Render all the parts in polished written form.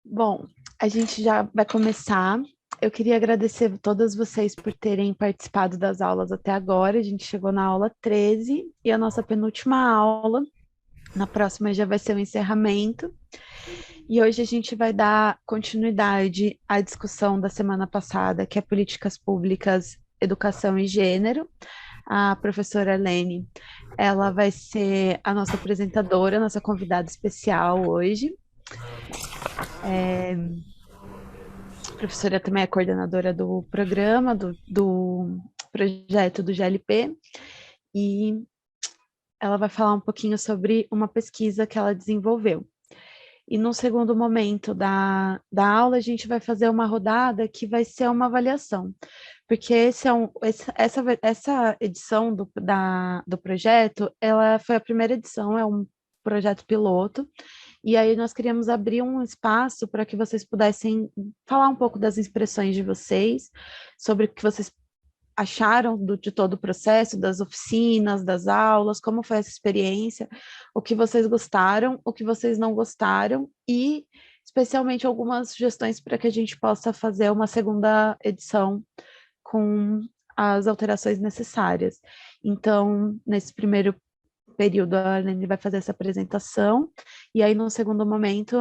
Bom, a gente já vai começar. Eu queria agradecer a todas vocês por terem participado das aulas até agora. A gente chegou na aula 13 e a nossa penúltima aula. Na próxima já vai ser o encerramento. E hoje a gente vai dar continuidade à discussão da semana passada, que é Políticas Públicas, Educação e Gênero. A professora Lene, ela vai ser a nossa apresentadora, nossa convidada especial hoje. A professora também é coordenadora do programa, do projeto do GLP, e ela vai falar um pouquinho sobre uma pesquisa que ela desenvolveu. E no segundo momento da aula, a gente vai fazer uma rodada que vai ser uma avaliação, porque essa edição do projeto, ela foi a primeira edição, é um projeto piloto, e aí nós queríamos abrir um espaço para que vocês pudessem falar um pouco das impressões de vocês, sobre o que vocês acharam de todo o processo, das oficinas, das aulas, como foi essa experiência, o que vocês gostaram, o que vocês não gostaram e especialmente algumas sugestões para que a gente possa fazer uma segunda edição com as alterações necessárias. Então, nesse primeiro período, a Arlene vai fazer essa apresentação, e aí, no segundo momento,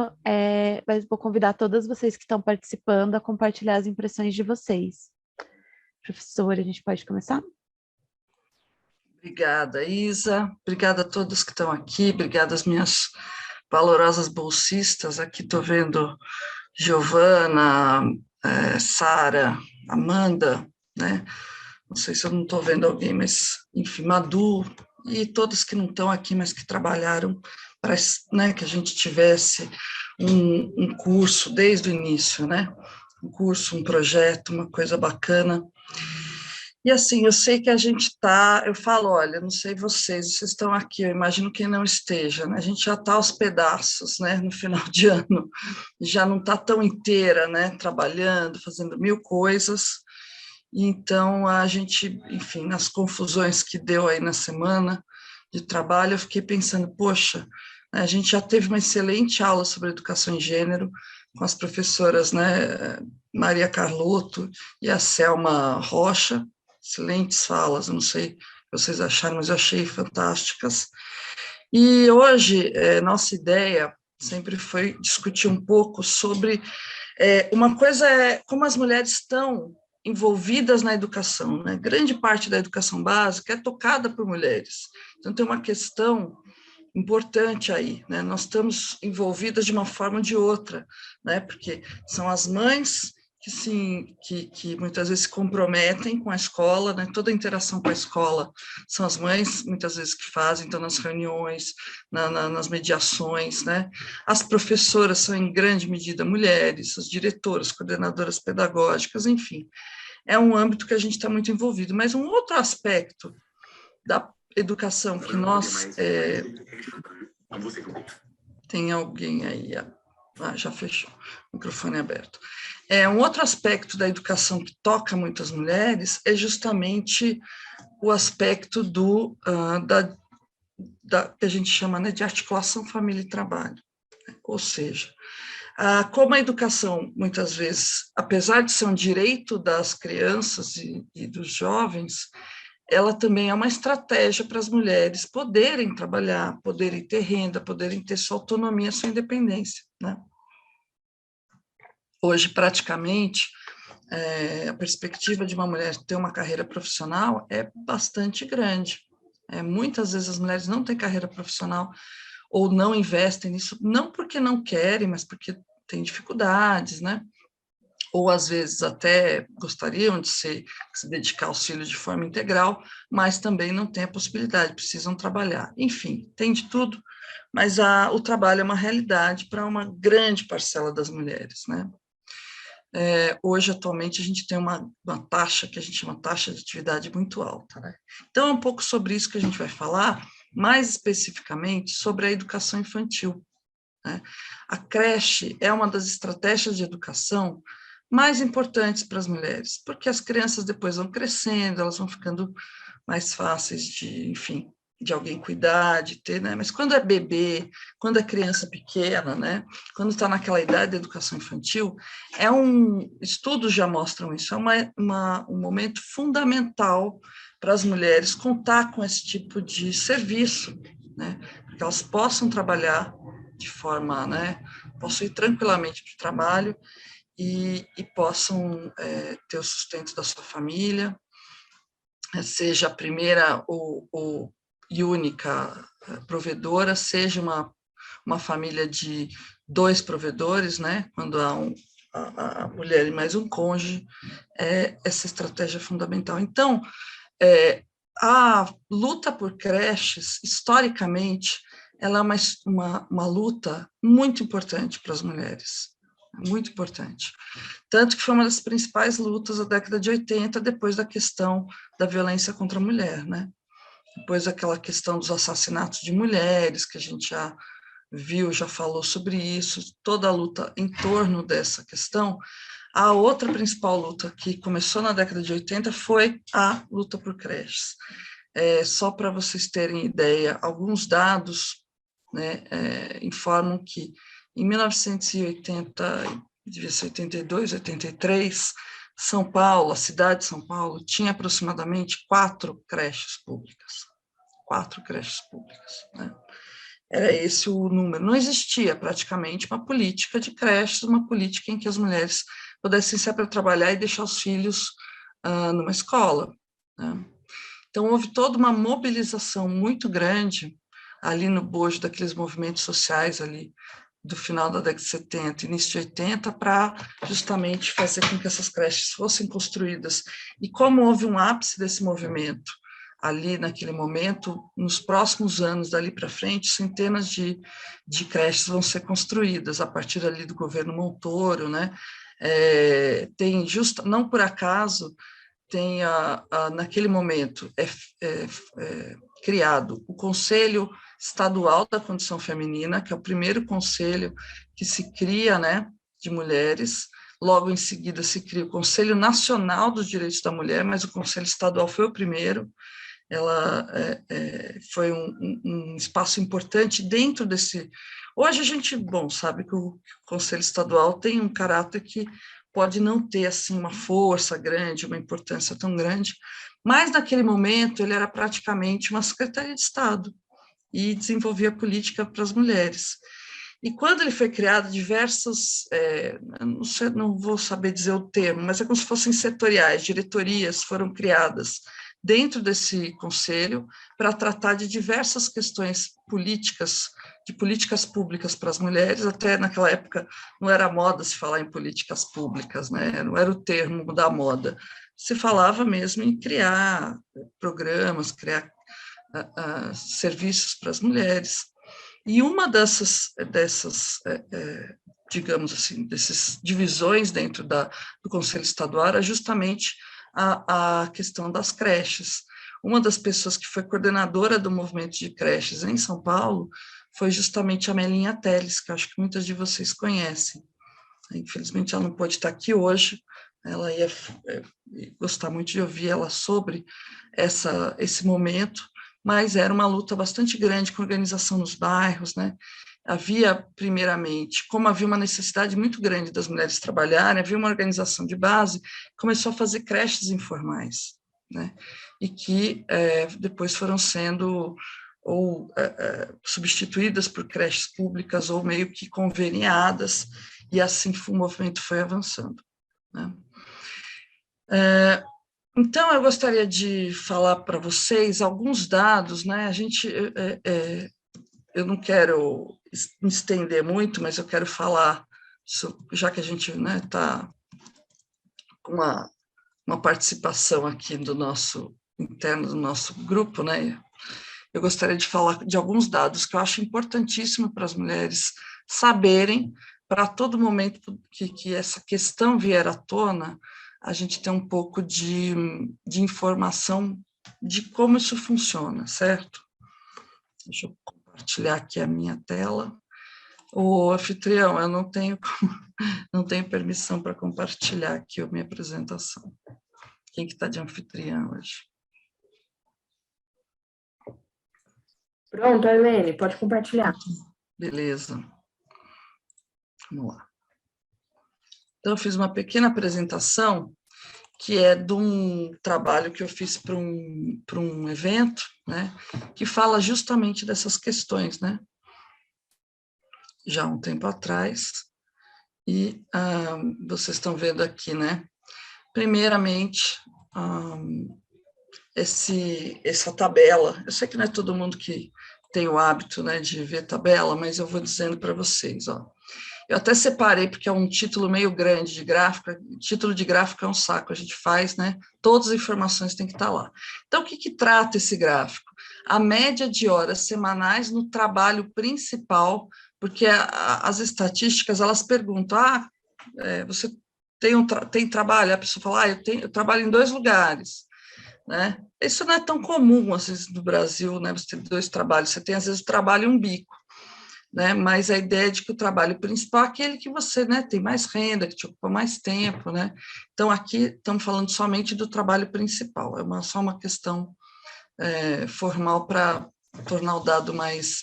vou convidar todas vocês que estão participando a compartilhar as impressões de vocês. Professora, a gente pode começar? Obrigada, Isa. Obrigada a todos que estão aqui. Obrigada às minhas valorosas bolsistas. Aqui estou vendo Giovana, Sara, Amanda, né? Não sei se eu não estou vendo alguém, mas, enfim, Madu, e todos que não estão aqui, mas que trabalharam para, né, que a gente tivesse um curso desde o início, né? Um curso, um projeto, uma coisa bacana. E assim, eu sei que a gente está, eu falo, olha, não sei vocês estão aqui, eu imagino quem não esteja, né? A gente já está aos pedaços, né? No final de ano, já não está tão inteira, né? Trabalhando, fazendo mil coisas. Então, a gente, enfim, nas confusões que deu aí na semana de trabalho, eu fiquei pensando, poxa, a gente já teve uma excelente aula sobre educação em gênero com as professoras, né? Maria Carlotto e a Selma Rocha, excelentes falas, eu não sei o que vocês acharam, mas eu achei fantásticas. E hoje, nossa ideia sempre foi discutir um pouco sobre uma coisa é como as mulheres estão envolvidas na educação, né? Grande parte da educação básica é tocada por mulheres. Então, tem uma questão importante aí, né? Nós estamos envolvidas de uma forma ou de outra, né? Porque são as mães que muitas vezes se comprometem com a escola, né? Toda a interação com a escola são as mães, muitas vezes, que fazem, então, nas reuniões, nas mediações, né? As professoras são, em grande medida, mulheres, as diretoras, coordenadoras pedagógicas, enfim. É um âmbito que a gente está muito envolvido, mas um outro aspecto da educação que nós... Tem alguém aí... já fechou, microfone aberto. Um outro aspecto da educação que toca muitas mulheres é justamente o aspecto que a gente chama, né, de articulação família e trabalho. Ou seja, como a educação, muitas vezes, apesar de ser um direito das crianças e dos jovens, ela também é uma estratégia para as mulheres poderem trabalhar, poderem ter renda, poderem ter sua autonomia, sua independência, né? Hoje, praticamente, a perspectiva de uma mulher ter uma carreira profissional é bastante grande. Muitas vezes as mulheres não têm carreira profissional ou não investem nisso, não porque não querem, mas porque têm dificuldades, né? Ou às vezes até gostariam de se dedicar aos filhos de forma integral, mas também não têm a possibilidade, precisam trabalhar. Enfim, tem de tudo, mas o trabalho é uma realidade para uma grande parcela das mulheres, né? Hoje, atualmente, a gente tem uma taxa que a gente chama taxa de atividade muito alta, né? Então, é um pouco sobre isso que a gente vai falar, mais especificamente sobre a educação infantil, né? A creche é uma das estratégias de educação mais importantes para as mulheres, porque as crianças depois vão crescendo, elas vão ficando mais fáceis de, enfim, de alguém cuidar, de ter, né? Mas quando é bebê, quando é criança pequena, né? Quando está naquela idade da educação infantil, estudos já mostram isso, é um momento fundamental para as mulheres contar com esse tipo de serviço, né? Para que elas possam trabalhar de forma, né? Possam ir tranquilamente para o trabalho e possam ter o sustento da sua família, seja a primeira ou e única provedora, seja uma família de 2 provedores, né? Quando há a mulher e mais um cônjuge, essa estratégia é fundamental. Então, a luta por creches, historicamente, ela é uma luta muito importante para as mulheres, muito importante. Tanto que foi uma das principais lutas da década de 80, depois da questão da violência contra a mulher, né? Depois daquela questão dos assassinatos de mulheres, que a gente já viu, já falou sobre isso, toda a luta em torno dessa questão. A outra principal luta que começou na década de 80 foi a luta por creches. Só para vocês terem ideia, alguns dados, né, informam que em 1980, devia ser 82, 83, São Paulo, a cidade de São Paulo, tinha aproximadamente 4 creches públicas. 4 creches públicas, né? Era esse o número. Não existia praticamente uma política de creches, uma política em que as mulheres pudessem sair para trabalhar e deixar os filhos numa escola, né? Então, houve toda uma mobilização muito grande ali no bojo daqueles movimentos sociais ali do final da década de 70, início de 80, para justamente fazer com que essas creches fossem construídas. E como houve um ápice desse movimento ali naquele momento, nos próximos anos, dali para frente, centenas de creches vão ser construídas a partir ali do governo Montoro, né? Não por acaso, tem naquele momento criado o Conselho Estadual da Condição Feminina, que é o primeiro conselho que se cria, né, de mulheres. Logo em seguida se cria o Conselho Nacional dos Direitos da Mulher, mas o Conselho Estadual foi o primeiro. Ela foi um espaço importante dentro desse. Hoje a gente, bom, sabe que o Conselho Estadual tem um caráter que pode não ter assim uma força grande, uma importância tão grande, mas naquele momento ele era praticamente uma secretaria de Estado e desenvolvia política para as mulheres. E quando ele foi criado, não sei, não vou saber dizer o termo, mas é como se fossem setoriais, diretorias foram criadas dentro desse conselho para tratar de diversas questões políticas, de políticas públicas para as mulheres. Até naquela época não era moda se falar em políticas públicas, né? Não era o termo da moda. Se falava mesmo em criar programas, criar serviços para as mulheres. E uma dessas digamos assim, dessas divisões dentro do Conselho Estadual era justamente a questão das creches. Uma das pessoas que foi coordenadora do movimento de creches em São Paulo foi justamente a Melinha Teles, que eu acho que muitas de vocês conhecem. Infelizmente, ela não pode estar aqui hoje, ela ia gostar muito de ouvir ela sobre esse momento, mas era uma luta bastante grande com a organização nos bairros, né? Havia, primeiramente, como havia uma necessidade muito grande das mulheres trabalharem, havia uma organização de base, começou a fazer creches informais, né? E que depois foram sendo substituídas por creches públicas ou meio que conveniadas, e assim o movimento foi avançando, né? Então, eu gostaria de falar para vocês alguns dados, né? Eu não quero me estender muito, mas eu quero falar, já que a gente está com uma participação aqui interno do nosso grupo, né? Eu gostaria de falar de alguns dados que eu acho importantíssimo para as mulheres saberem, para todo momento que essa questão vier à tona, a gente ter um pouco de informação de como isso funciona, certo? Deixa eu compartilhar aqui a minha tela. O anfitrião, eu não tenho permissão para compartilhar aqui a minha apresentação. Quem que está de anfitrião hoje? Pronto, Ailene, pode compartilhar. Beleza. Vamos lá. Então, eu fiz uma pequena apresentação que é de um trabalho que eu fiz para um evento, né, que fala justamente dessas questões, né, já há um tempo atrás, e vocês estão vendo aqui, né, primeiramente, essa tabela, eu sei que não é todo mundo que tem o hábito, né, de ver tabela, mas eu vou dizendo para vocês, ó. Eu até separei, porque é um título meio grande de gráfico, título de gráfico é um saco, a gente faz, né? Todas as informações têm que estar lá. Então, o que, que trata esse gráfico? A média de horas semanais no trabalho principal, porque as estatísticas, elas perguntam, você tem trabalho? A pessoa fala, eu trabalho em 2 lugares, né? Isso não é tão comum, às vezes, no Brasil, né? Você tem 2 trabalhos, você tem, às vezes, o trabalho e um bico, né? Mas a ideia de que o trabalho principal é aquele que você, né, tem mais renda, que te ocupa mais tempo, né? Então, aqui estamos falando somente do trabalho principal, só uma questão formal para tornar o dado mais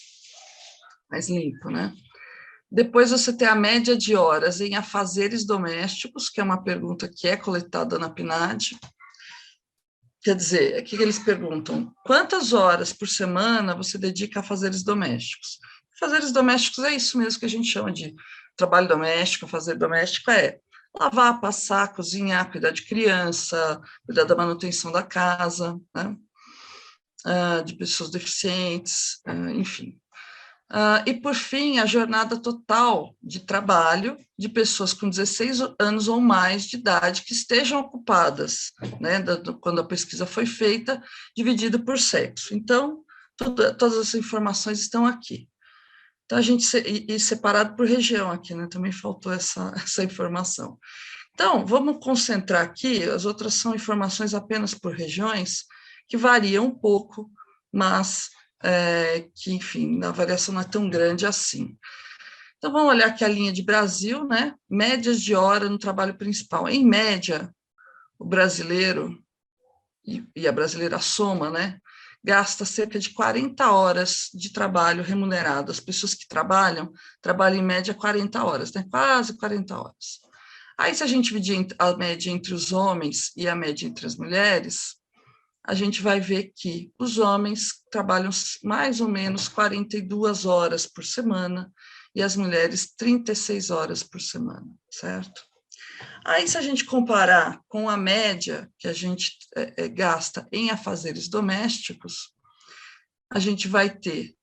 limpo, né? Depois você tem a média de horas em afazeres domésticos, que é uma pergunta que é coletada na PNAD. Quer dizer, o que eles perguntam? Quantas horas por semana você dedica a afazeres domésticos? Afazeres domésticos é isso mesmo que a gente chama de trabalho doméstico. Fazer doméstico é lavar, passar, cozinhar, cuidar de criança, cuidar da manutenção da casa, né? De pessoas deficientes, enfim. E, por fim, a jornada total de trabalho de pessoas com 16 anos ou mais de idade que estejam ocupadas, né, quando a pesquisa foi feita, dividida por sexo. Então, todas as informações estão aqui. Então, a gente e separado por região aqui, né, também faltou essa informação. Então, vamos concentrar aqui, as outras são informações apenas por regiões, que variam um pouco, mas que, enfim, a variação não é tão grande assim. Então, vamos olhar aqui a linha de Brasil, né? Médias de hora no trabalho principal. Em média, o brasileiro, e a brasileira soma, né? Gasta cerca de 40 horas de trabalho remunerado. As pessoas que trabalham em média 40 horas, né? Quase 40 horas. Aí, se a gente dividir a média entre os homens e a média entre as mulheres, a gente vai ver que os homens trabalham mais ou menos 42 horas por semana e as mulheres 36 horas por semana, certo? Aí, se a gente comparar com a média que a gente gasta em afazeres domésticos, a gente vai ter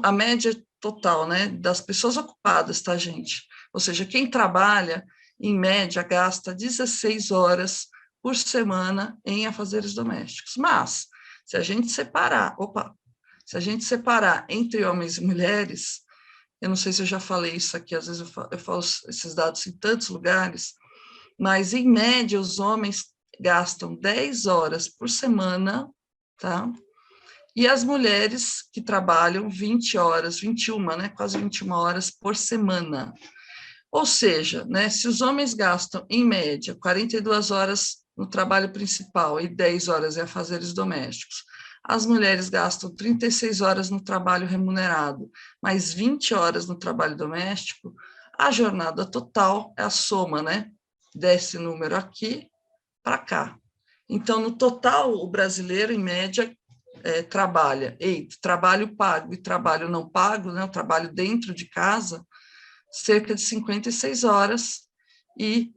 a média total, né, das pessoas ocupadas, tá, gente? Ou seja, quem trabalha, em média, gasta 16 horas por semana em afazeres domésticos. Mas, se a gente separar entre homens e mulheres, eu não sei se eu já falei isso aqui, às vezes eu falo esses dados em tantos lugares, mas, em média, os homens gastam 10 horas por semana, tá? E as mulheres que trabalham 20 horas, 21, né? Quase 21 horas por semana. Ou seja, né, se os homens gastam, em média, 42 horas no trabalho principal e 10 horas em afazeres domésticos, as mulheres gastam 36 horas no trabalho remunerado, mais 20 horas no trabalho doméstico, a jornada total é a soma, né, desse número aqui para cá. Então, no total, o brasileiro, em média, trabalha trabalho pago e trabalho não pago, né, o trabalho dentro de casa, cerca de 56 horas, e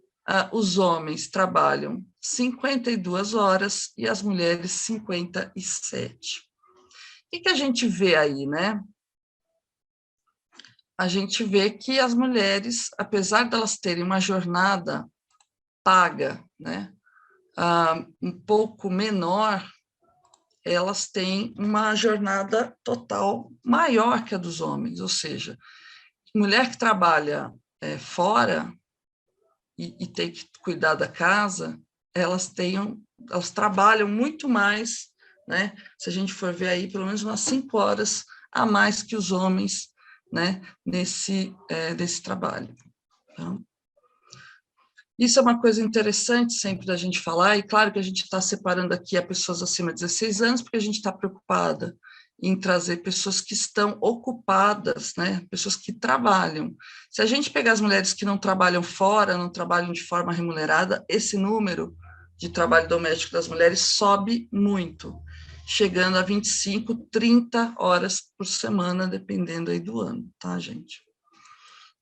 os homens trabalham 52 horas e as mulheres 57. O que a gente vê aí, né? A gente vê que as mulheres, apesar de elas terem uma jornada paga, né, um pouco menor, elas têm uma jornada total maior que a dos homens, ou seja, mulher que trabalha fora e tem que cuidar da casa, elas trabalham muito mais, né? Se a gente for ver aí, pelo menos umas 5 horas a mais que os homens, né? Nesse trabalho. Então, isso é uma coisa interessante sempre da gente falar, e claro que a gente está separando aqui a pessoas acima de 16 anos, porque a gente está preocupada em trazer pessoas que estão ocupadas, né? Pessoas que trabalham. Se a gente pegar as mulheres que não trabalham fora, não trabalham de forma remunerada, esse número de trabalho doméstico das mulheres sobe muito, chegando a 25, 30 horas por semana, dependendo aí do ano, tá, gente?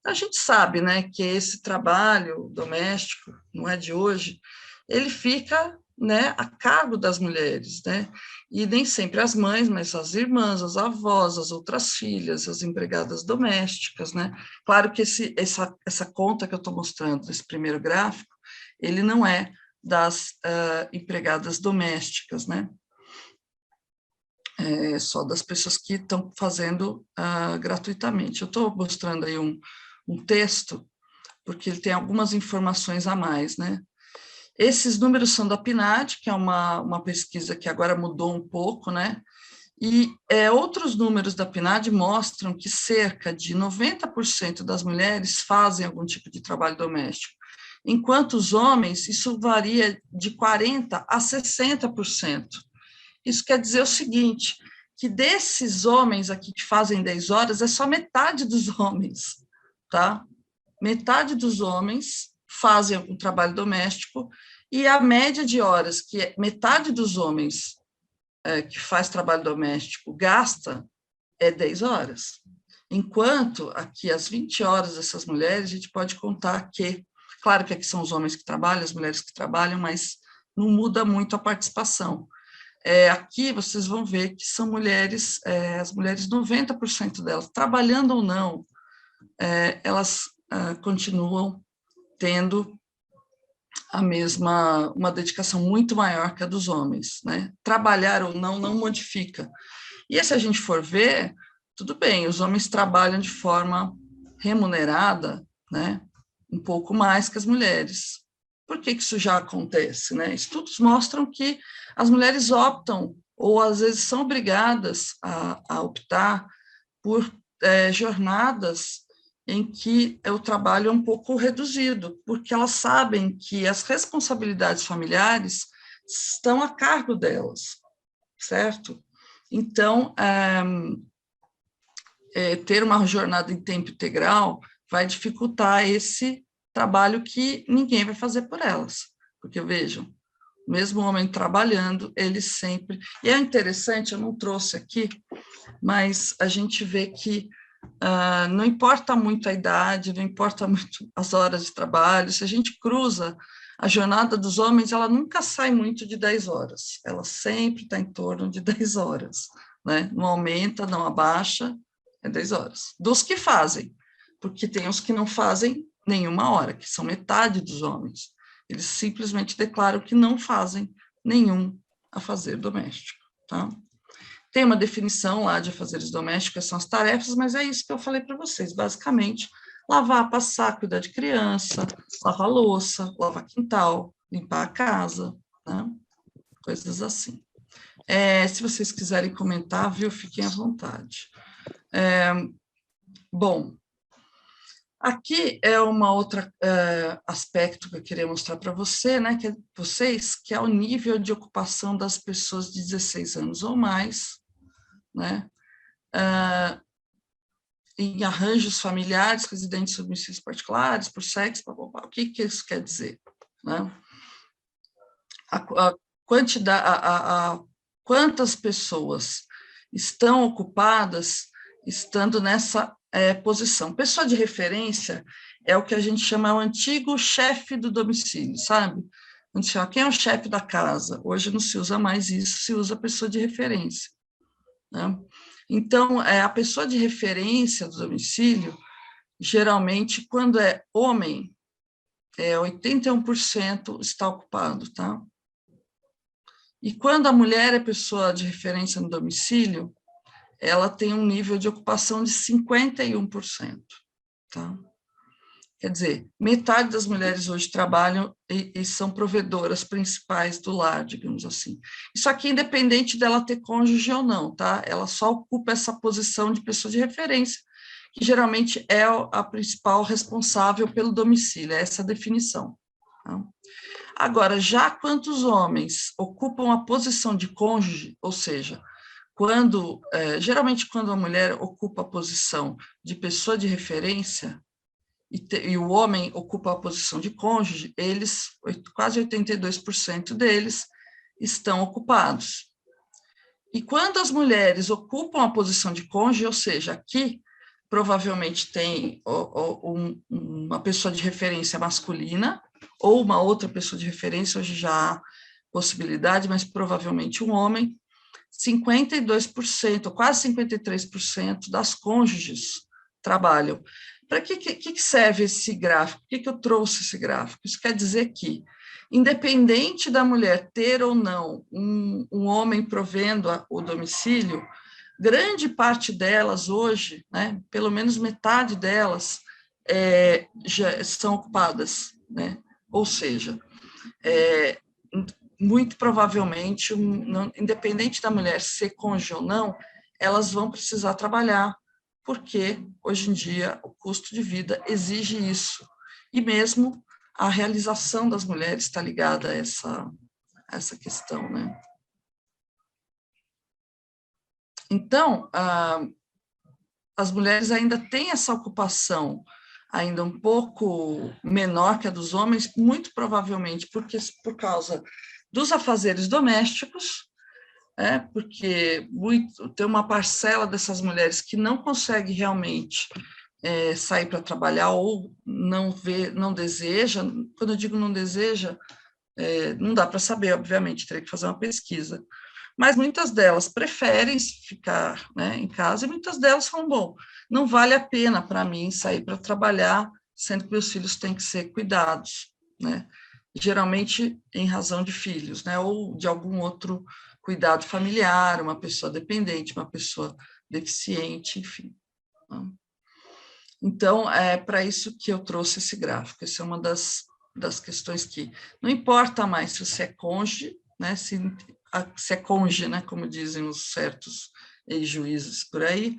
A gente sabe, né, que esse trabalho doméstico, não é de hoje, ele fica, né, a cargo das mulheres, né, e nem sempre as mães, mas as irmãs, as avós, as outras filhas, as empregadas domésticas, né. Claro que essa conta que eu estou mostrando nesse primeiro gráfico, ele não é das empregadas domésticas, né, é só das pessoas que estão fazendo gratuitamente. Eu estou mostrando aí um texto, porque ele tem algumas informações a mais, né? Esses números são da PNAD, que é uma pesquisa que agora mudou um pouco, né? E outros números da PNAD mostram que cerca de 90% das mulheres fazem algum tipo de trabalho doméstico, enquanto os homens, isso varia de 40% a 60%. Isso quer dizer o seguinte, que desses homens aqui que fazem 10 horas, é só metade dos homens, tá? Metade dos homens fazem um trabalho doméstico e a média de horas que metade dos homens que faz trabalho doméstico gasta é 10 horas. Enquanto aqui as 20 horas dessas mulheres, a gente pode contar que, claro que aqui são os homens que trabalham, as mulheres que trabalham, mas não muda muito a participação. Aqui vocês vão ver que são mulheres, as mulheres, 90% delas, trabalhando ou não, elas continuam tendo uma dedicação muito maior que a dos homens, né? Trabalhar ou não modifica. E se a gente for ver, tudo bem, os homens trabalham de forma remunerada, né? Um pouco mais que as mulheres. Por que isso já acontece, né? Estudos mostram que as mulheres optam, ou às vezes são obrigadas a optar por jornadas em que o trabalho é um pouco reduzido, porque elas sabem que as responsabilidades familiares estão a cargo delas, certo? Então, ter uma jornada em tempo integral vai dificultar esse trabalho que ninguém vai fazer por elas, porque, vejam, mesmo o homem trabalhando, ele sempre... E é interessante, eu não trouxe aqui, mas a gente vê que não importa muito a idade, não importa muito as horas de trabalho, se a gente cruza a jornada dos homens, ela nunca sai muito de 10 horas, ela sempre está em torno de 10 horas, né? Não aumenta, não abaixa, é 10 horas. Dos que fazem, porque tem os que não fazem nenhuma hora, que são metade dos homens, eles simplesmente declaram que não fazem nenhum afazer doméstico, tá? Tem uma definição lá de afazeres domésticos, são as tarefas, mas é isso que eu falei para vocês, basicamente, lavar, passar, cuidar de criança, lavar louça, lavar quintal, limpar a casa, né? Coisas assim. Se vocês quiserem comentar, viu, fiquem à vontade. Bom, aqui é uma outra aspecto que eu queria mostrar para você, né, que é o nível de ocupação das pessoas de 16 anos ou mais, né, em arranjos familiares, residentes em domicílios particulares, por sexo, o que isso quer dizer? Né? A quantidade, quantas pessoas estão ocupadas estando nessa posição. Pessoa de referência é o que a gente chama o antigo chefe do domicílio, sabe? A gente chama, quem é o chefe da casa? Hoje não se usa mais isso, se usa pessoa de referência, né? Então, a pessoa de referência do domicílio, geralmente, quando é homem, 81% está ocupado, tá? E quando a mulher é pessoa de referência no domicílio, ela tem um nível de ocupação de 51%, tá? Quer dizer, metade das mulheres hoje trabalham e são provedoras principais do lar, digamos assim. Isso aqui, independente dela ter cônjuge ou não, tá? Ela só ocupa essa posição de pessoa de referência, que geralmente é a principal responsável pelo domicílio, é essa a definição. Tá? Agora, já quantos homens ocupam a posição de cônjuge, ou seja, geralmente quando a mulher ocupa a posição de pessoa de referência e o homem ocupa a posição de cônjuge, quase 82% deles estão ocupados. E quando as mulheres ocupam a posição de cônjuge, ou seja, aqui provavelmente tem uma pessoa de referência masculina ou uma outra pessoa de referência, hoje já há possibilidade, mas provavelmente um homem, 52%, quase 53% das cônjuges trabalham. Para que serve esse gráfico? Por que eu trouxe esse gráfico? Isso quer dizer que, independente da mulher ter ou não um homem provendo o domicílio, grande parte delas hoje, né, pelo menos metade delas, já são ocupadas, né? Ou seja, muito provavelmente, independente da mulher ser cônjuge ou não, elas vão precisar trabalhar, porque hoje em dia o custo de vida exige isso. E mesmo a realização das mulheres está ligada a essa questão, né? Então, as mulheres ainda têm essa ocupação ainda um pouco menor que a dos homens, muito provavelmente por causa dos afazeres domésticos, porque tem uma parcela dessas mulheres que não consegue realmente sair para trabalhar ou não deseja. Quando eu digo não deseja, não dá para saber, obviamente, teria que fazer uma pesquisa. Mas muitas delas preferem ficar, né, em casa, e muitas delas falam, bom, não vale a pena para mim sair para trabalhar, sendo que meus filhos têm que ser cuidados, né? Geralmente em razão de filhos, né, ou de algum outro cuidado familiar, uma pessoa dependente, uma pessoa deficiente, enfim. Então, é para isso que eu trouxe esse gráfico. Essa é uma das questões que não importa mais se você é cônjuge, né, se é cônjuge, né, como dizem os certos ex-juízes por aí,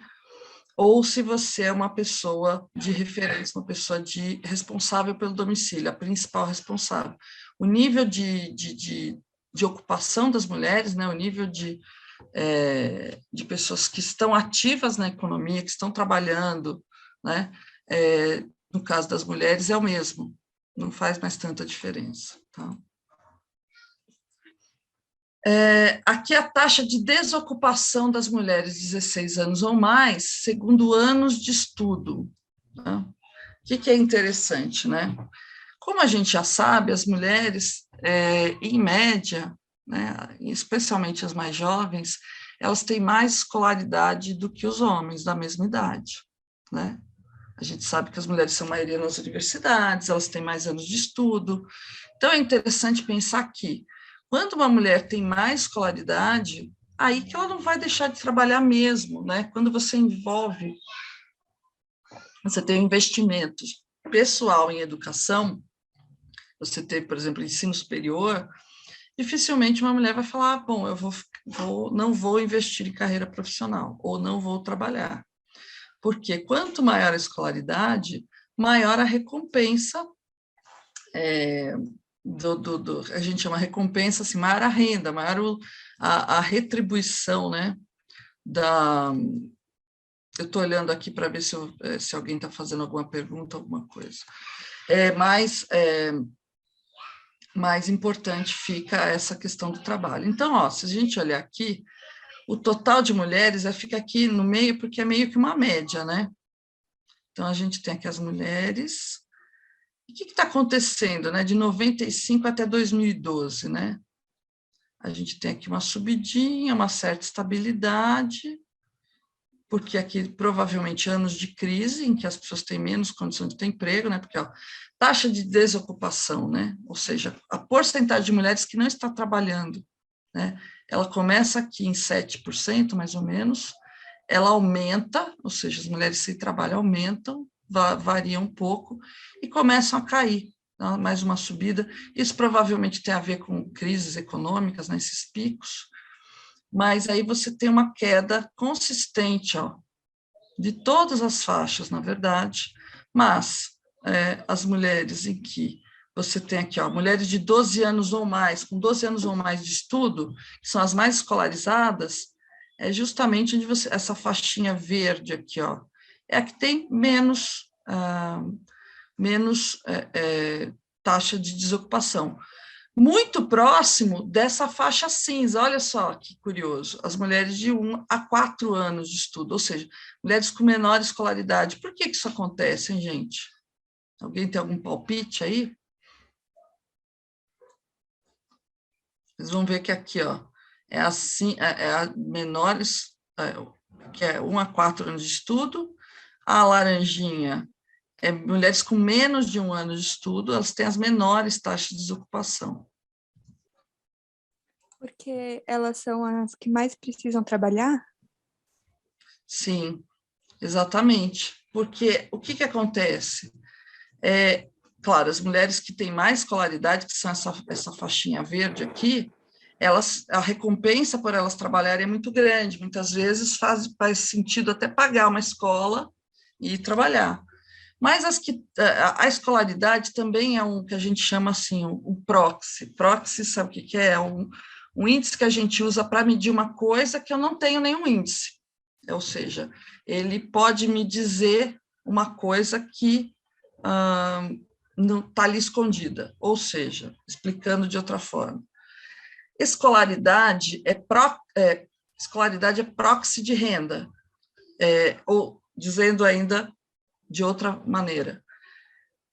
ou se você é uma pessoa de referência, uma pessoa responsável pelo domicílio, a principal responsável. O nível de ocupação das mulheres, né, o nível de pessoas que estão ativas na economia, que estão trabalhando, né, no caso das mulheres, é o mesmo, não faz mais tanta diferença. Tá? Aqui a taxa de desocupação das mulheres de 16 anos ou mais, segundo anos de estudo. Né? O que é interessante, né? Como a gente já sabe, as mulheres, em média, né, especialmente as mais jovens, elas têm mais escolaridade do que os homens da mesma idade, né? A gente sabe que as mulheres são maioria nas universidades, elas têm mais anos de estudo. Então, é interessante pensar que, quando uma mulher tem mais escolaridade, aí que ela não vai deixar de trabalhar mesmo, né? Quando você tem um investimento pessoal em educação, você tem, por exemplo, ensino superior, dificilmente uma mulher vai falar, bom, eu não vou investir em carreira profissional, ou não vou trabalhar. Porque quanto maior a escolaridade, maior a recompensa, a gente chama recompensa, assim, maior a renda, maior a retribuição, né? Eu estou olhando aqui para ver se alguém está fazendo alguma pergunta, alguma coisa. Mais importante fica essa questão do trabalho. Então, se a gente olhar aqui, o total de mulheres fica aqui no meio, porque é meio que uma média, né? Então, a gente tem aqui as mulheres. E o que está acontecendo, né? De 95 até 2012, né? A gente tem aqui uma subidinha, uma certa estabilidade, porque aqui provavelmente anos de crise, em que as pessoas têm menos condições de ter emprego, né? Porque taxa de desocupação, né? Ou seja, a porcentagem de mulheres que não está trabalhando, né? Ela começa aqui em 7%, mais ou menos, ela aumenta, ou seja, as mulheres sem trabalho aumentam, variam um pouco, e começam a cair, tá? Mais uma subida. Isso provavelmente tem a ver com crises econômicas, né? Esses picos, mas aí você tem uma queda consistente, de todas as faixas, na verdade, mas as mulheres em que você tem aqui, mulheres de 12 anos ou mais, com 12 anos ou mais de estudo, que são as mais escolarizadas, é justamente onde essa faixinha verde aqui, ó, é a que tem menos, taxa de desocupação. Muito próximo dessa faixa cinza, olha só que curioso, as mulheres de 1 a 4 anos de estudo, ou seja, mulheres com menor escolaridade. Por que isso acontece, hein, gente? Alguém tem algum palpite aí? Vocês vão ver que aqui, ó, é assim, a menores, que é 1 a 4 anos de estudo, a laranjinha é mulheres com menos de 1 ano de estudo, elas têm as menores taxas de desocupação. Porque elas são as que mais precisam trabalhar? Sim, exatamente. Porque o que acontece? Claro, as mulheres que têm mais escolaridade, que são essa faixinha verde aqui, a recompensa por elas trabalharem é muito grande. Muitas vezes faz sentido até pagar uma escola e trabalhar. Mas a escolaridade também é um que a gente chama assim, um proxy. Proxy, sabe o que é? É um índice que a gente usa para medir uma coisa que eu não tenho nenhum índice. Ou seja, ele pode me dizer uma coisa que não está ali escondida. Ou seja, explicando de outra forma, escolaridade é proxy de renda, ou dizendo ainda de outra maneira,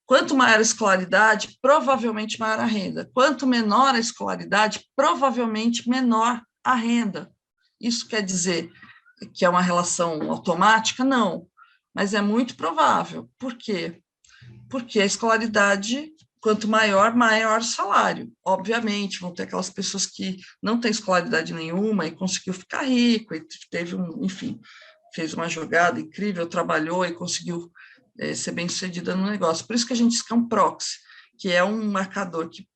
quanto maior a escolaridade, provavelmente maior a renda. Quanto menor a escolaridade, provavelmente menor a renda. Isso quer dizer que é uma relação automática? Não, mas é muito provável. Por quê? Porque a escolaridade, quanto maior, maior o salário. Obviamente, vão ter aquelas pessoas que não têm escolaridade nenhuma e conseguiu ficar rico, e teve enfim, fez uma jogada incrível, trabalhou e conseguiu ser bem-sucedida no negócio. Por isso que a gente diz que é um proxy, que é um marcador que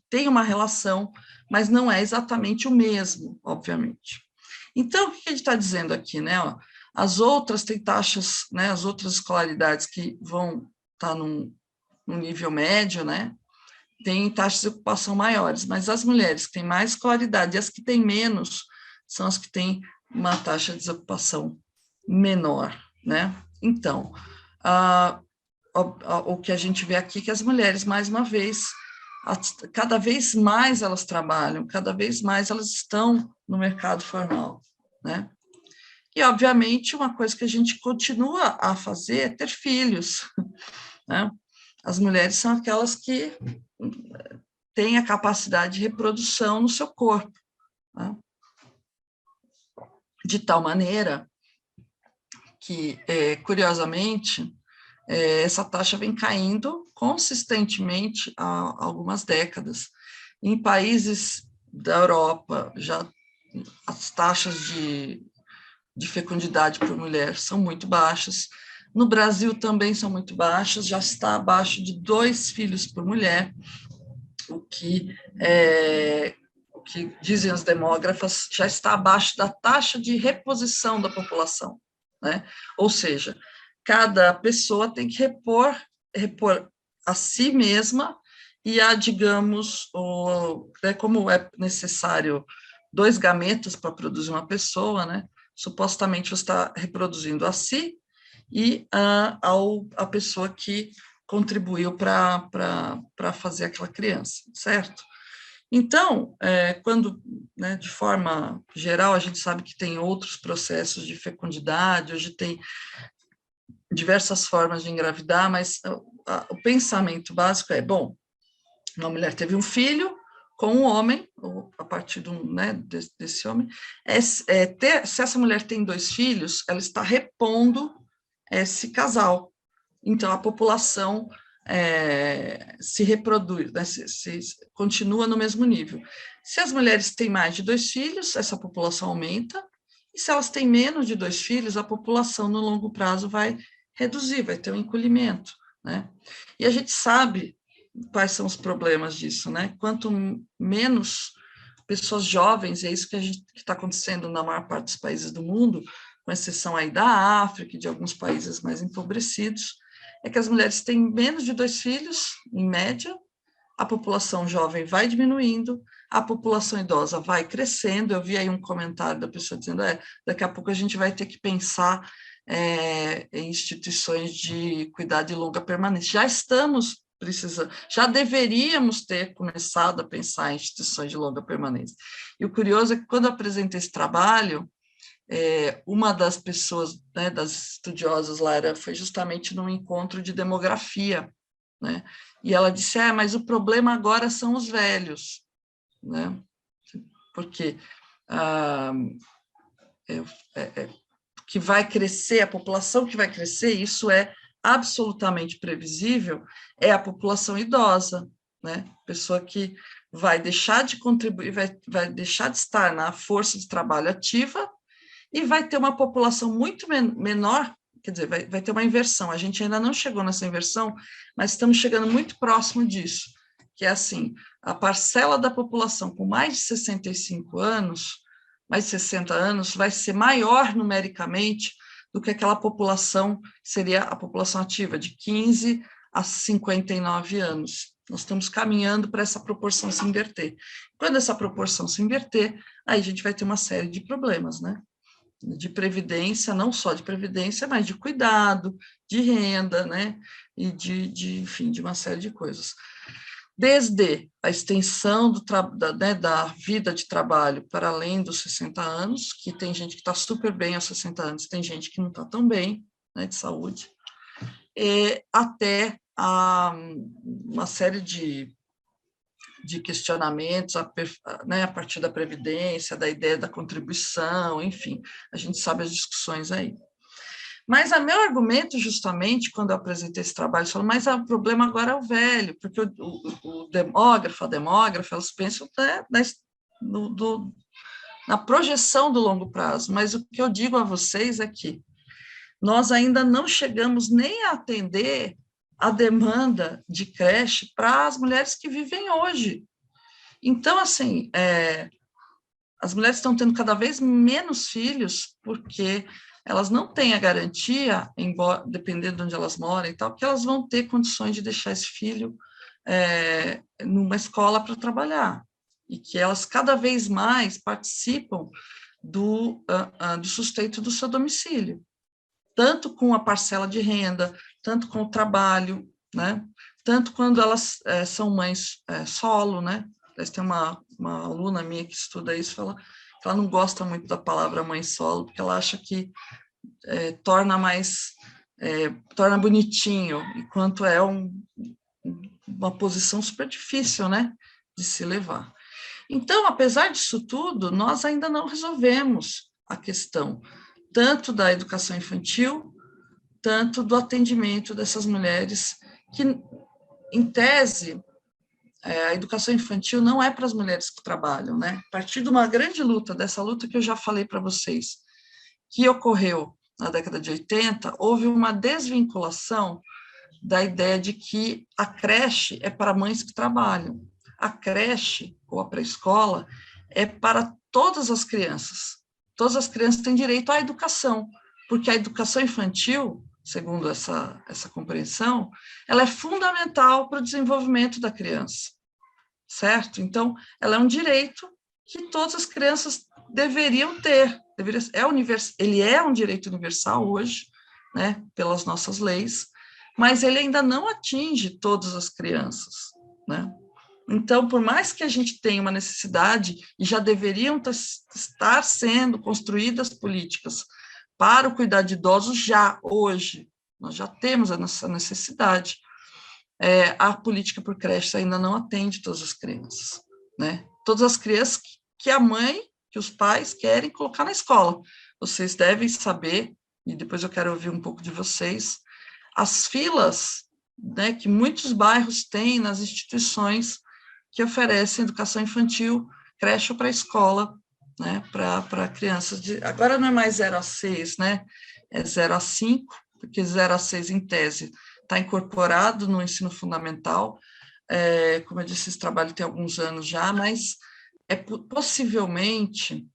ter uma relação, mas não é exatamente o mesmo, obviamente. Então, o que a gente está dizendo aqui, né? Ó, as outras têm taxas, né? As outras escolaridades que vão estar num nível médio, né? Têm taxas de ocupação maiores, mas as mulheres que têm mais escolaridade e as que têm menos são as que têm uma taxa de desocupação menor, né? Então, o que a gente vê aqui é que as mulheres, mais uma vez, cada vez mais elas trabalham, cada vez mais elas estão no mercado formal, né? E, obviamente, uma coisa que a gente continua a fazer é ter filhos, né? As mulheres são aquelas que têm a capacidade de reprodução no seu corpo, né? De tal maneira que, curiosamente, essa taxa vem caindo consistentemente há algumas décadas. Em países da Europa, já as taxas de fecundidade por mulher são muito baixas. No Brasil também são muito baixas, já está abaixo de 2 filhos por mulher, o que dizem as demógrafas, já está abaixo da taxa de reposição da população, né? Ou seja, cada pessoa tem que repor a si mesma e digamos, como é necessário 2 gametas para produzir uma pessoa, né? Supostamente você está reproduzindo a si e a pessoa que contribuiu para fazer aquela criança, certo? Então, quando, né, de forma geral, a gente sabe que tem outros processos de fecundidade, hoje tem diversas formas de engravidar, mas o pensamento básico é, bom, uma mulher teve um filho com um homem, ou a partir né, desse homem, se essa mulher tem 2 filhos, ela está repondo esse casal. Então, a população se reproduz, né, continua no mesmo nível. Se as mulheres têm mais de 2 filhos, essa população aumenta, e se elas têm menos de 2 filhos, a população no longo prazo vai reduzir, vai ter um encolhimento, né? E a gente sabe quais são os problemas disso, né? Quanto menos pessoas jovens, é isso que está acontecendo na maior parte dos países do mundo, com exceção aí da África e de alguns países mais empobrecidos, é que as mulheres têm menos de 2 filhos, em média, a população jovem vai diminuindo, a população idosa vai crescendo. Eu vi aí um comentário da pessoa dizendo, daqui a pouco a gente vai ter que pensar em instituições de cuidado de longa permanência. Já estamos precisando, já deveríamos ter começado a pensar em instituições de longa permanência. E o curioso é que, quando eu apresentei esse trabalho, uma das pessoas, né, das estudiosas lá, foi justamente num encontro de demografia, né? E ela disse, mas o problema agora são os velhos, né? Porque que vai crescer, a população que vai crescer, isso é absolutamente previsível, é a população idosa, né? Pessoa que vai deixar de contribuir, vai deixar de estar na força de trabalho ativa e vai ter uma população muito menor, quer dizer, vai ter uma inversão. A gente ainda não chegou nessa inversão, mas estamos chegando muito próximo disso, que é assim, a parcela da população com mais de 65 anos, mais de 60 anos, vai ser maior numericamente do que aquela população, seria a população ativa, de 15 a 59 anos. Nós estamos caminhando para essa proporção se inverter. Quando essa proporção se inverter, aí a gente vai ter uma série de problemas, né? De previdência, não só de previdência, mas de cuidado, de renda, né? E enfim, de uma série de coisas. Desde a extensão da vida de trabalho para além dos 60 anos, que tem gente que está super bem aos 60 anos, tem gente que não está tão bem, né, de saúde, até uma série de questionamentos né, a partir da previdência, da ideia da contribuição, enfim, a gente sabe as discussões aí. Mas o meu argumento, justamente, quando eu apresentei esse trabalho, falou, mas o problema agora é o velho, porque o demógrafo, a demógrafa, elas pensam na projeção do longo prazo, mas o que eu digo a vocês é que nós ainda não chegamos nem a atender a demanda de creche para as mulheres que vivem hoje. Então, assim, as mulheres estão tendo cada vez menos filhos, porque elas não têm a garantia, dependendo de onde elas moram e tal, que elas vão ter condições de deixar esse filho numa escola para trabalhar, e que elas cada vez mais participam do sustento do seu domicílio, tanto com a parcela de renda, tanto com o trabalho, né? Tanto quando elas são mães solo, né? Tem uma aluna minha que estuda isso, fala que ela não gosta muito da palavra mãe solo, porque ela acha que torna bonitinho, enquanto é uma posição super difícil, né, de se levar. Então, apesar disso tudo, nós ainda não resolvemos a questão tanto da educação infantil, tanto do atendimento dessas mulheres, que, em tese, a educação infantil não é para as mulheres que trabalham, né? A partir de uma grande luta, dessa luta que eu já falei para vocês, que ocorreu na década de 80, houve uma desvinculação da ideia de que a creche é para mães que trabalham. A creche, ou a pré-escola, é para todas as crianças. Todas as crianças têm direito à educação, porque a educação infantil, segundo essa compreensão, ela é fundamental para o desenvolvimento da criança, certo? Então, ela é um direito que todas as crianças deveriam ter. Ele é um direito universal hoje, né, pelas nossas leis, mas ele ainda não atinge todas as crianças, né? Então, por mais que a gente tenha uma necessidade, e já deveriam estar sendo construídas políticas para o cuidado de idosos já hoje, nós já temos essa necessidade, a política por creche ainda não atende todas as crianças, né? Todas as crianças que a mãe, que os pais querem colocar na escola. Vocês devem saber, e depois eu quero ouvir um pouco de vocês, as filas, né, que muitos bairros têm nas instituições que oferecem educação infantil, creche ou pré-escola, né, para crianças agora não é mais 0 a 6, né, é 0 a 5, porque 0 a 6, em tese, está incorporado no ensino fundamental. Como eu disse, esse trabalho tem alguns anos já, mas possivelmente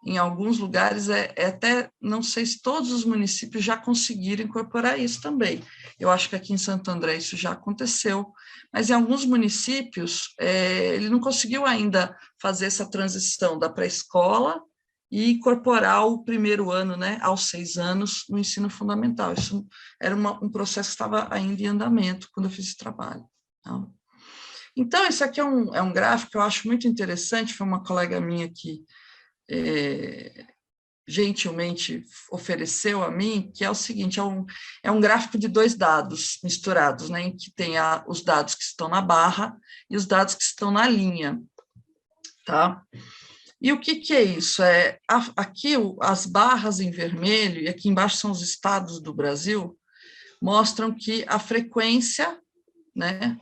em alguns lugares, até, não sei se todos os municípios já conseguiram incorporar isso também. Eu acho que aqui em Santo André isso já aconteceu, mas em alguns municípios, ele não conseguiu ainda fazer essa transição da pré-escola e incorporar o primeiro ano, né, aos 6 anos, no ensino fundamental. Isso era um processo que estava ainda em andamento quando eu fiz esse trabalho. Tá? Então, esse aqui é um gráfico que eu acho muito interessante, foi uma colega minha que gentilmente ofereceu a mim, que é o seguinte, é um gráfico de 2 dados misturados, né, em que tem os dados que estão na barra e os dados que estão na linha, tá? E o que é isso? Aqui as barras em vermelho, e aqui embaixo são os estados do Brasil, mostram que a frequência, né,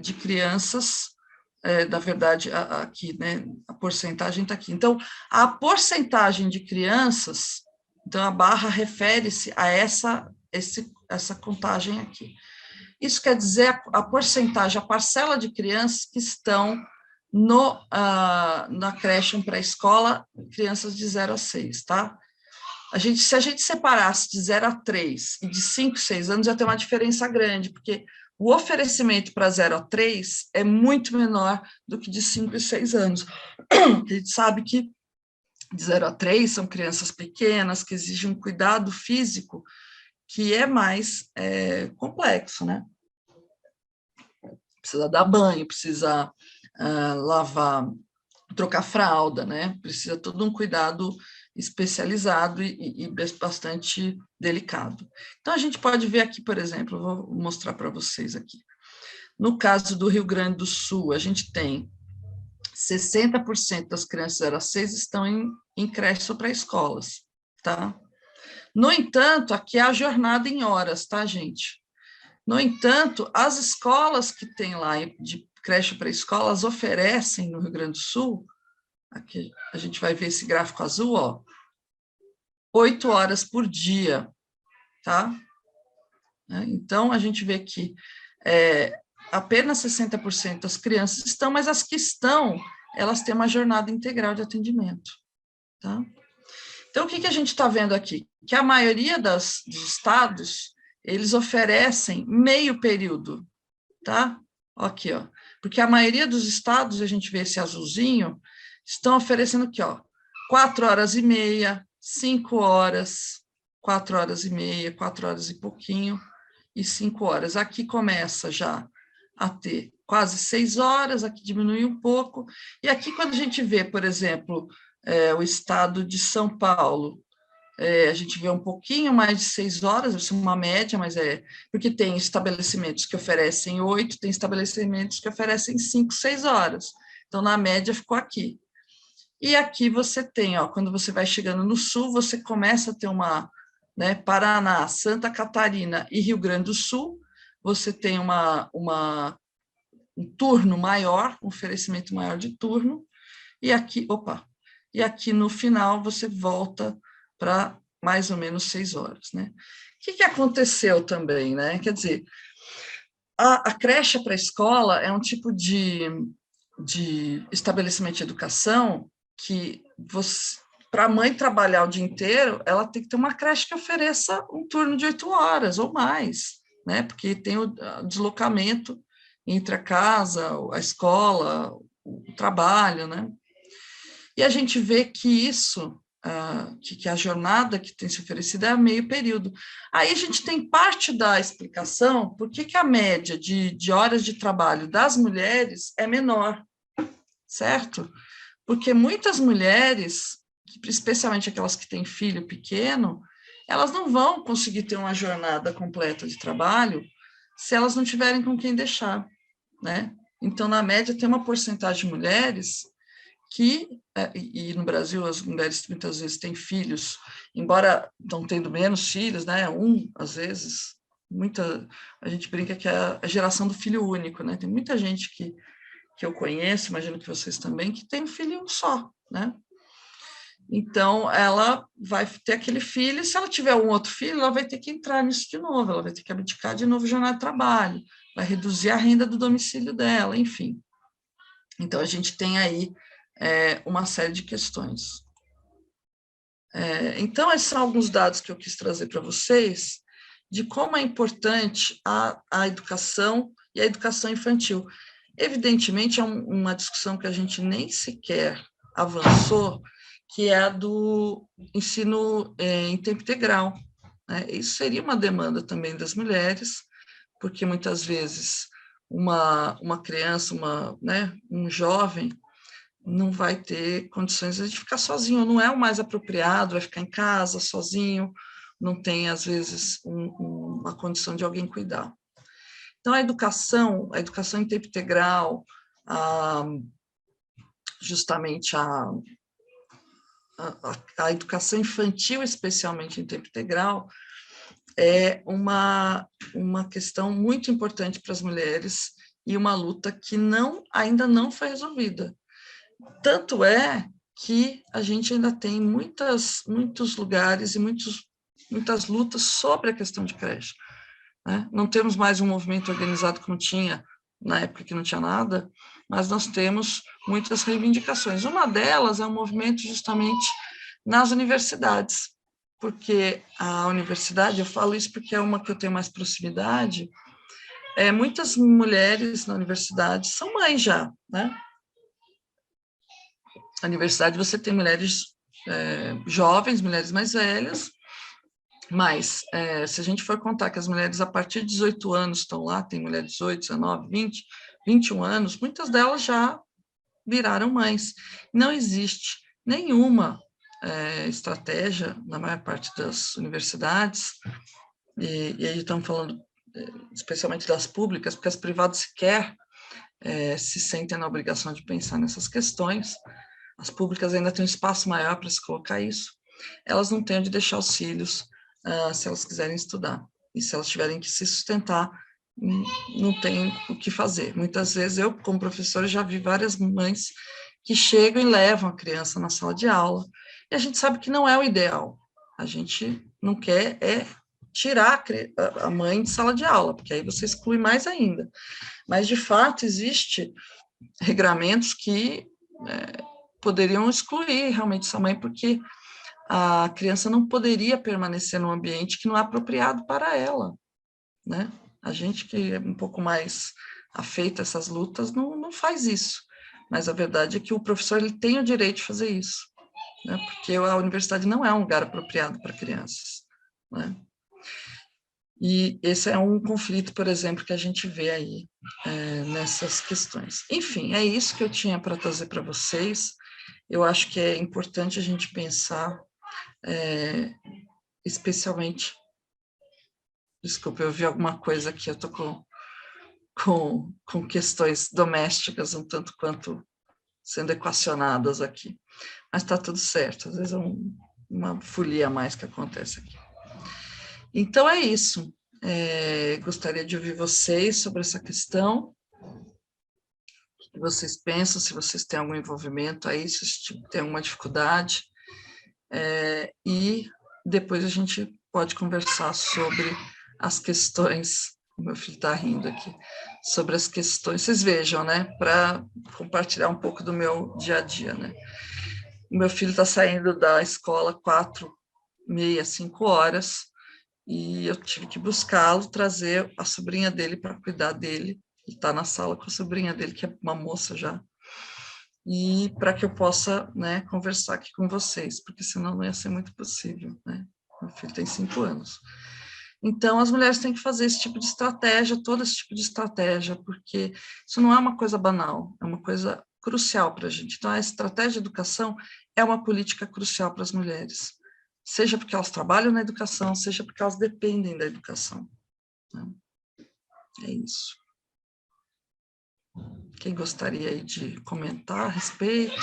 de crianças, na verdade, aqui, né, a porcentagem está aqui. Então, a porcentagem de crianças, então a barra refere-se a essa contagem aqui. Isso quer dizer a porcentagem, a parcela de crianças que estão na creche pré-escola, crianças de 0 a 6, tá? Se a gente separasse de 0 a 3 e de 5 a 6 anos, ia ter uma diferença grande, porque o oferecimento para 0 a 3 é muito menor do que de 5 e 6 anos. A gente sabe que de 0 a 3 são crianças pequenas, que exigem um cuidado físico que é mais complexo, né? Precisa dar banho, precisa lavar, trocar fralda, né? Precisa todo um cuidado especializado e bastante delicado. Então, a gente pode ver aqui, por exemplo, vou mostrar para vocês aqui. No caso do Rio Grande do Sul, a gente tem 60% das crianças 0 a 6 estão em creches ou pré-escolas, tá? No entanto, aqui é a jornada em horas, tá, gente? No entanto, as escolas que tem lá de creche pré-escolas oferecem no Rio Grande do Sul, aqui a gente vai ver esse gráfico azul, ó, 8 horas por dia, tá? Então, a gente vê que apenas 60% das crianças estão, mas as que estão, elas têm uma jornada integral de atendimento, tá? Então, o que a gente está vendo aqui? Que a maioria dos estados, eles oferecem meio período, tá? Aqui, ó. Porque a maioria dos estados, a gente vê esse azulzinho, estão oferecendo aqui, ó, 4 horas e meia, 5 horas, 4 horas e meia, 4 horas e pouquinho, e 5 horas. Aqui começa já a ter quase 6 horas, aqui diminui um pouco, e aqui quando a gente vê, por exemplo, o estado de São Paulo, a gente vê um pouquinho mais de 6 horas, isso é uma média, mas porque tem estabelecimentos que oferecem 8, tem estabelecimentos que oferecem 5, 6 horas. Então, na média, ficou aqui. E aqui você tem, ó, quando você vai chegando no sul, você começa a ter né, Paraná, Santa Catarina e Rio Grande do Sul, você tem um turno maior, um oferecimento maior de turno, e aqui no final você volta para mais ou menos 6 horas, né? O que aconteceu também, né? Quer dizer, a creche pré-escola é um tipo de estabelecimento de educação que para a mãe trabalhar o dia inteiro, ela tem que ter uma creche que ofereça um turno de 8 horas ou mais, né? Porque tem o deslocamento entre a casa, a escola, o trabalho, né? E a gente vê que isso, que a jornada que tem se oferecido é a meio período. Aí a gente tem parte da explicação por que a média de horas de trabalho das mulheres é menor, certo? Porque muitas mulheres, especialmente aquelas que têm filho pequeno, elas não vão conseguir ter uma jornada completa de trabalho se elas não tiverem com quem deixar, né? Então, na média, tem uma porcentagem de mulheres que, e no Brasil as mulheres muitas vezes têm filhos, embora estão tendo menos filhos, né? Às vezes, a gente brinca que é a geração do filho único, né? Tem muita gente que eu conheço, imagino que vocês também, que tem um filho só, né? Então, ela vai ter aquele filho, e se ela tiver um outro filho, ela vai ter que entrar nisso de novo, ela vai ter que abdicar de novo jornada de trabalho, vai reduzir a renda do domicílio dela, enfim. Então, a gente tem aí uma série de questões. Então, esses são alguns dados que eu quis trazer para vocês de como é importante a educação e a educação infantil. Evidentemente, é uma discussão que a gente nem sequer avançou, que é a do ensino em tempo integral, né? Isso seria uma demanda também das mulheres, porque muitas vezes uma criança, né, um jovem, não vai ter condições de ficar sozinho, não é o mais apropriado, vai ficar em casa sozinho, não tem, às vezes, uma condição de alguém cuidar. Então, a educação em tempo integral, justamente a educação infantil, especialmente em tempo integral, é uma questão muito importante para as mulheres e uma luta que ainda não foi resolvida. Tanto é que a gente ainda tem muitos lugares e muitas lutas sobre a questão de creche, né? Não temos mais um movimento organizado como tinha na época que não tinha nada, mas nós temos muitas reivindicações. Uma delas é um movimento justamente nas universidades, porque a universidade, eu falo isso porque é uma que eu tenho mais proximidade, muitas mulheres na universidade são mães já, né? Na universidade você tem mulheres jovens, mulheres mais velhas, mas se a gente for contar que as mulheres a partir de 18 anos estão lá, tem mulheres de 18, 19, 20, 21 anos, muitas delas já viraram mães. Não existe nenhuma estratégia na maior parte das universidades, e aí estamos falando especialmente das públicas, porque as privadas sequer se sentem na obrigação de pensar nessas questões. As públicas ainda têm um espaço maior para se colocar isso. Elas não têm onde deixar os filhos se elas quiserem estudar. E se elas tiverem que se sustentar, não tem o que fazer. Muitas vezes eu, como professora, já vi várias mães que chegam e levam a criança na sala de aula. E a gente sabe que não é o ideal. A gente não quer tirar a mãe de sala de aula, porque aí você exclui mais ainda. Mas, de fato, existe regramentos que poderiam excluir realmente essa mãe, porque a criança não poderia permanecer num ambiente que não é apropriado para ela, né? A gente que é um pouco mais afeito a essas lutas não faz isso, mas a verdade é que o professor ele tem o direito de fazer isso, né? Porque a universidade não é um lugar apropriado para crianças, né? E esse é um conflito, por exemplo, que a gente vê aí nessas questões. Enfim, é isso que eu tinha para trazer para vocês. Eu acho que é importante a gente pensar, especialmente... Desculpa, eu vi alguma coisa aqui, eu estou com questões domésticas um tanto quanto sendo equacionadas aqui. Mas está tudo certo, às vezes é uma folia a mais que acontece aqui. Então, é isso. Gostaria de ouvir vocês sobre essa questão. O que vocês pensam, se vocês têm algum envolvimento aí, se tem alguma dificuldade. E depois a gente pode conversar sobre as questões. O meu filho está rindo aqui. Sobre as questões. Vocês vejam, né? Para compartilhar um pouco do meu dia a dia, né? O meu filho está saindo da escola 4:30, 5 horas, e eu tive que buscá-lo, trazer a sobrinha dele para cuidar dele. Ele está na sala com a sobrinha dele, que é uma moça já, e para que eu possa, né, conversar aqui com vocês, porque senão não ia ser muito possível, né? Meu filho tem 5 anos. Então, as mulheres têm que fazer esse tipo de estratégia, todo esse tipo de estratégia, porque isso não é uma coisa banal, é uma coisa crucial para a gente. Então, a estratégia de educação é uma política crucial para as mulheres, seja porque elas trabalham na educação, seja porque elas dependem da educação, né? É isso. Quem gostaria aí de comentar a respeito?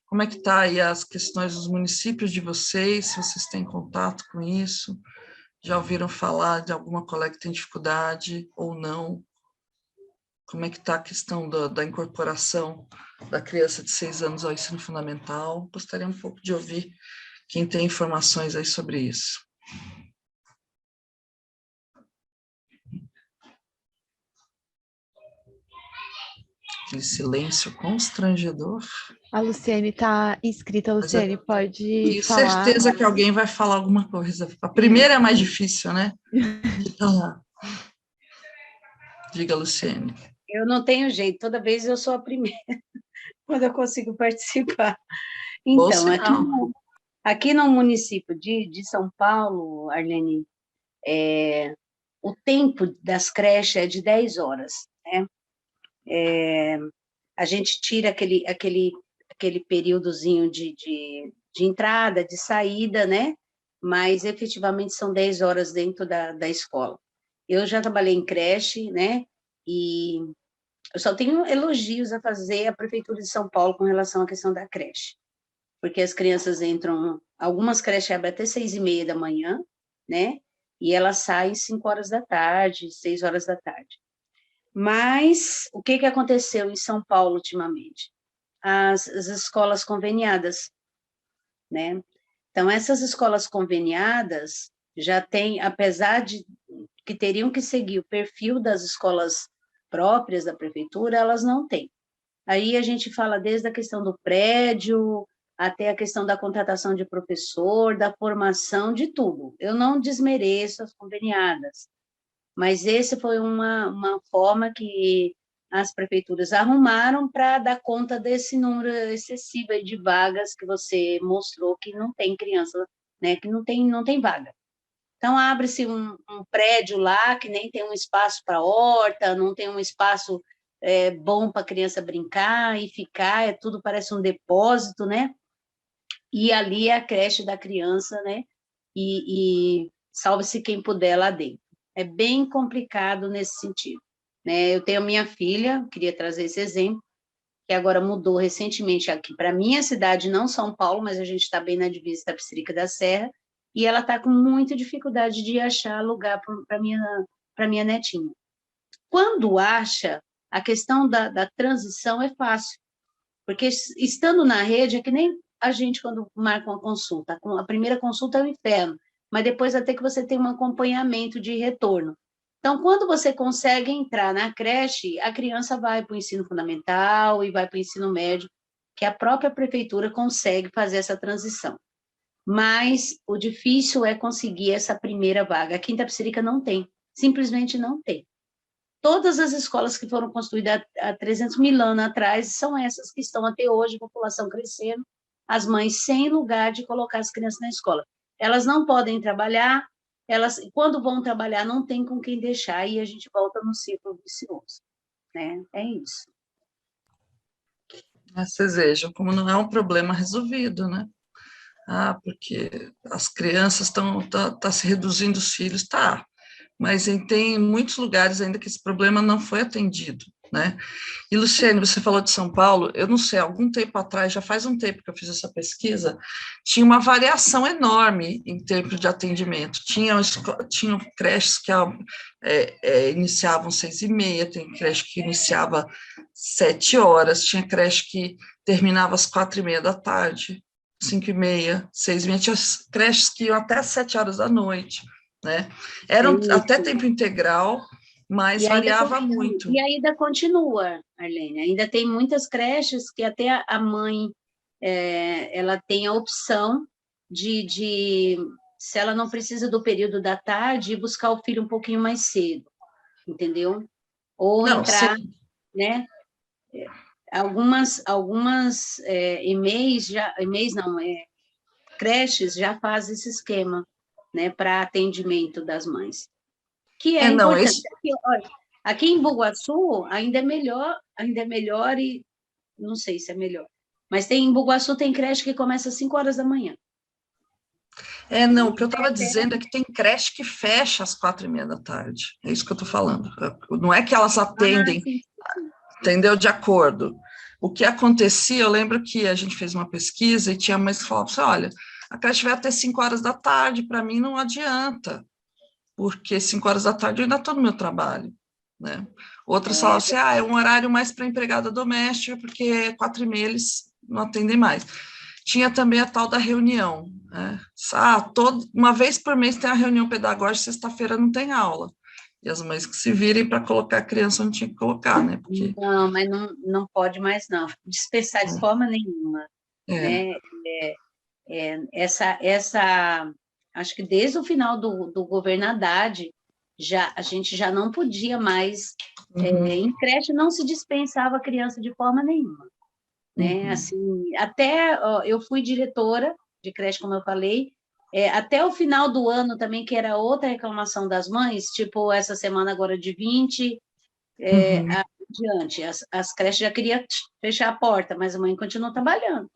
Como é que está aí as questões dos municípios de vocês, se vocês têm contato com isso? Já ouviram falar de alguma colega que tem dificuldade ou não? Como é que está a questão da incorporação da criança de 6 anos ao ensino fundamental? Gostaria um pouco de ouvir quem tem informações aí sobre isso. Aquele silêncio constrangedor. A Luciene está inscrita. Luciene, pode Tenho falar. certeza que alguém vai falar alguma coisa. A primeira é mais difícil, né? Então, diga, Luciene. Eu não tenho jeito, toda vez eu sou a primeira, quando eu consigo participar. Então, aqui no município de São Paulo, Arlene, o tempo das creches é de 10 horas, né? A gente tira aquele períodozinho de entrada, de saída, né? Mas efetivamente são 10 horas dentro da escola. Eu já trabalhei em creche, né? E eu só tenho elogios a fazer à Prefeitura de São Paulo com relação à questão da creche. Porque as crianças entram, algumas creches abrem até 6h30 da manhã, né? E elas saem 5 horas da tarde, 6 horas da tarde. Mas o que aconteceu em São Paulo ultimamente? As escolas conveniadas, né? Então, essas escolas conveniadas já têm, apesar de que teriam que seguir o perfil das escolas próprias da prefeitura, elas não têm. Aí a gente fala desde a questão do prédio, até a questão da contratação de professor, da formação, de tudo. Eu não desmereço as conveniadas, mas esse foi uma forma que as prefeituras arrumaram para dar conta desse número excessivo de vagas que você mostrou que não tem criança, né, que não tem vaga. Então, abre-se um prédio lá que nem tem um espaço para horta, não tem um espaço bom para a criança brincar e ficar, tudo parece um depósito, né? E ali é a creche da criança, né? E salve-se quem puder lá dentro. É bem complicado nesse sentido, né? Eu tenho a minha filha, queria trazer esse exemplo, que agora mudou recentemente aqui para a minha cidade, não São Paulo, mas a gente está bem na divisa da Tapicerica da Serra, e ela está com muita dificuldade de achar lugar para minha netinha. Quando acha, a questão da transição é fácil, porque estando na rede é que nem a gente quando marca uma consulta. A primeira consulta é o inferno, mas depois até que você tem um acompanhamento de retorno. Então, quando você consegue entrar na creche, a criança vai para o ensino fundamental e vai para o ensino médio, que a própria prefeitura consegue fazer essa transição. Mas o difícil é conseguir essa primeira vaga. Aqui em Tapicerica não tem, simplesmente não tem. Todas as escolas que foram construídas há 300 mil anos atrás são essas que estão até hoje, a população crescendo, as mães sem lugar de colocar as crianças na escola. Elas não podem trabalhar, elas, quando vão trabalhar, não tem com quem deixar, e a gente volta no ciclo vicioso, né? É isso. Vocês vejam como não é um problema resolvido, né? Porque as crianças estão se reduzindo os filhos, tá, mas tem muitos lugares ainda que esse problema não foi atendido, né? E, Luciene, você falou de São Paulo, eu não sei, algum tempo atrás, já faz um tempo que eu fiz essa pesquisa, tinha uma variação enorme em termos de atendimento. Tinham creches que iniciavam 6h30, tem creche que iniciava 7 horas, tinha creche que terminava às 4h30 da tarde, 5h30, 6h30, tinha creches que iam até às 7 horas da noite, né? Eram até tempo integral, mas variava muito. E ainda continua, Arlene, ainda tem muitas creches que até a mãe, ela tem a opção de, se ela não precisa do período da tarde, ir buscar o filho um pouquinho mais cedo, entendeu? Ou não, entrar, né? Algumas creches já fazem esse esquema, né, para atendimento das mães, que é importante. Aqui em Bugaçu ainda é melhor e não sei se é melhor, mas em Bugaçu tem creche que começa às 5 horas da manhã. Não, o que eu estava dizendo é que tem creche que fecha às 4h30 da tarde, é isso que eu estou falando, não é que elas atendem, entendeu, de acordo. O que acontecia, eu lembro que a gente fez uma pesquisa e tinha mães que falavam assim, olha, a creche vai até 5 horas da tarde, para mim não adianta, porque 5 horas da tarde eu ainda estou no meu trabalho, né? Outras falavam assim, é um horário mais para empregada doméstica, porque 4h30 eles não atendem mais. Tinha também a tal da reunião, né? Uma vez por mês tem a reunião pedagógica, sexta-feira não tem aula. E as mães que se virem para colocar a criança onde tinha que colocar, né? Porque, Não, mas não pode mais, não. Dispensar de forma nenhuma, é, né? Acho que desde o final do governo Haddad, a gente já não podia mais, em creche não se dispensava a criança de forma nenhuma, né? Assim, até, ó, eu fui diretora de creche, como eu falei, até o final do ano também, que era outra reclamação das mães, tipo, essa semana agora de 20, adiante, as creches já queriam fechar a porta, mas a mãe continuou trabalhando.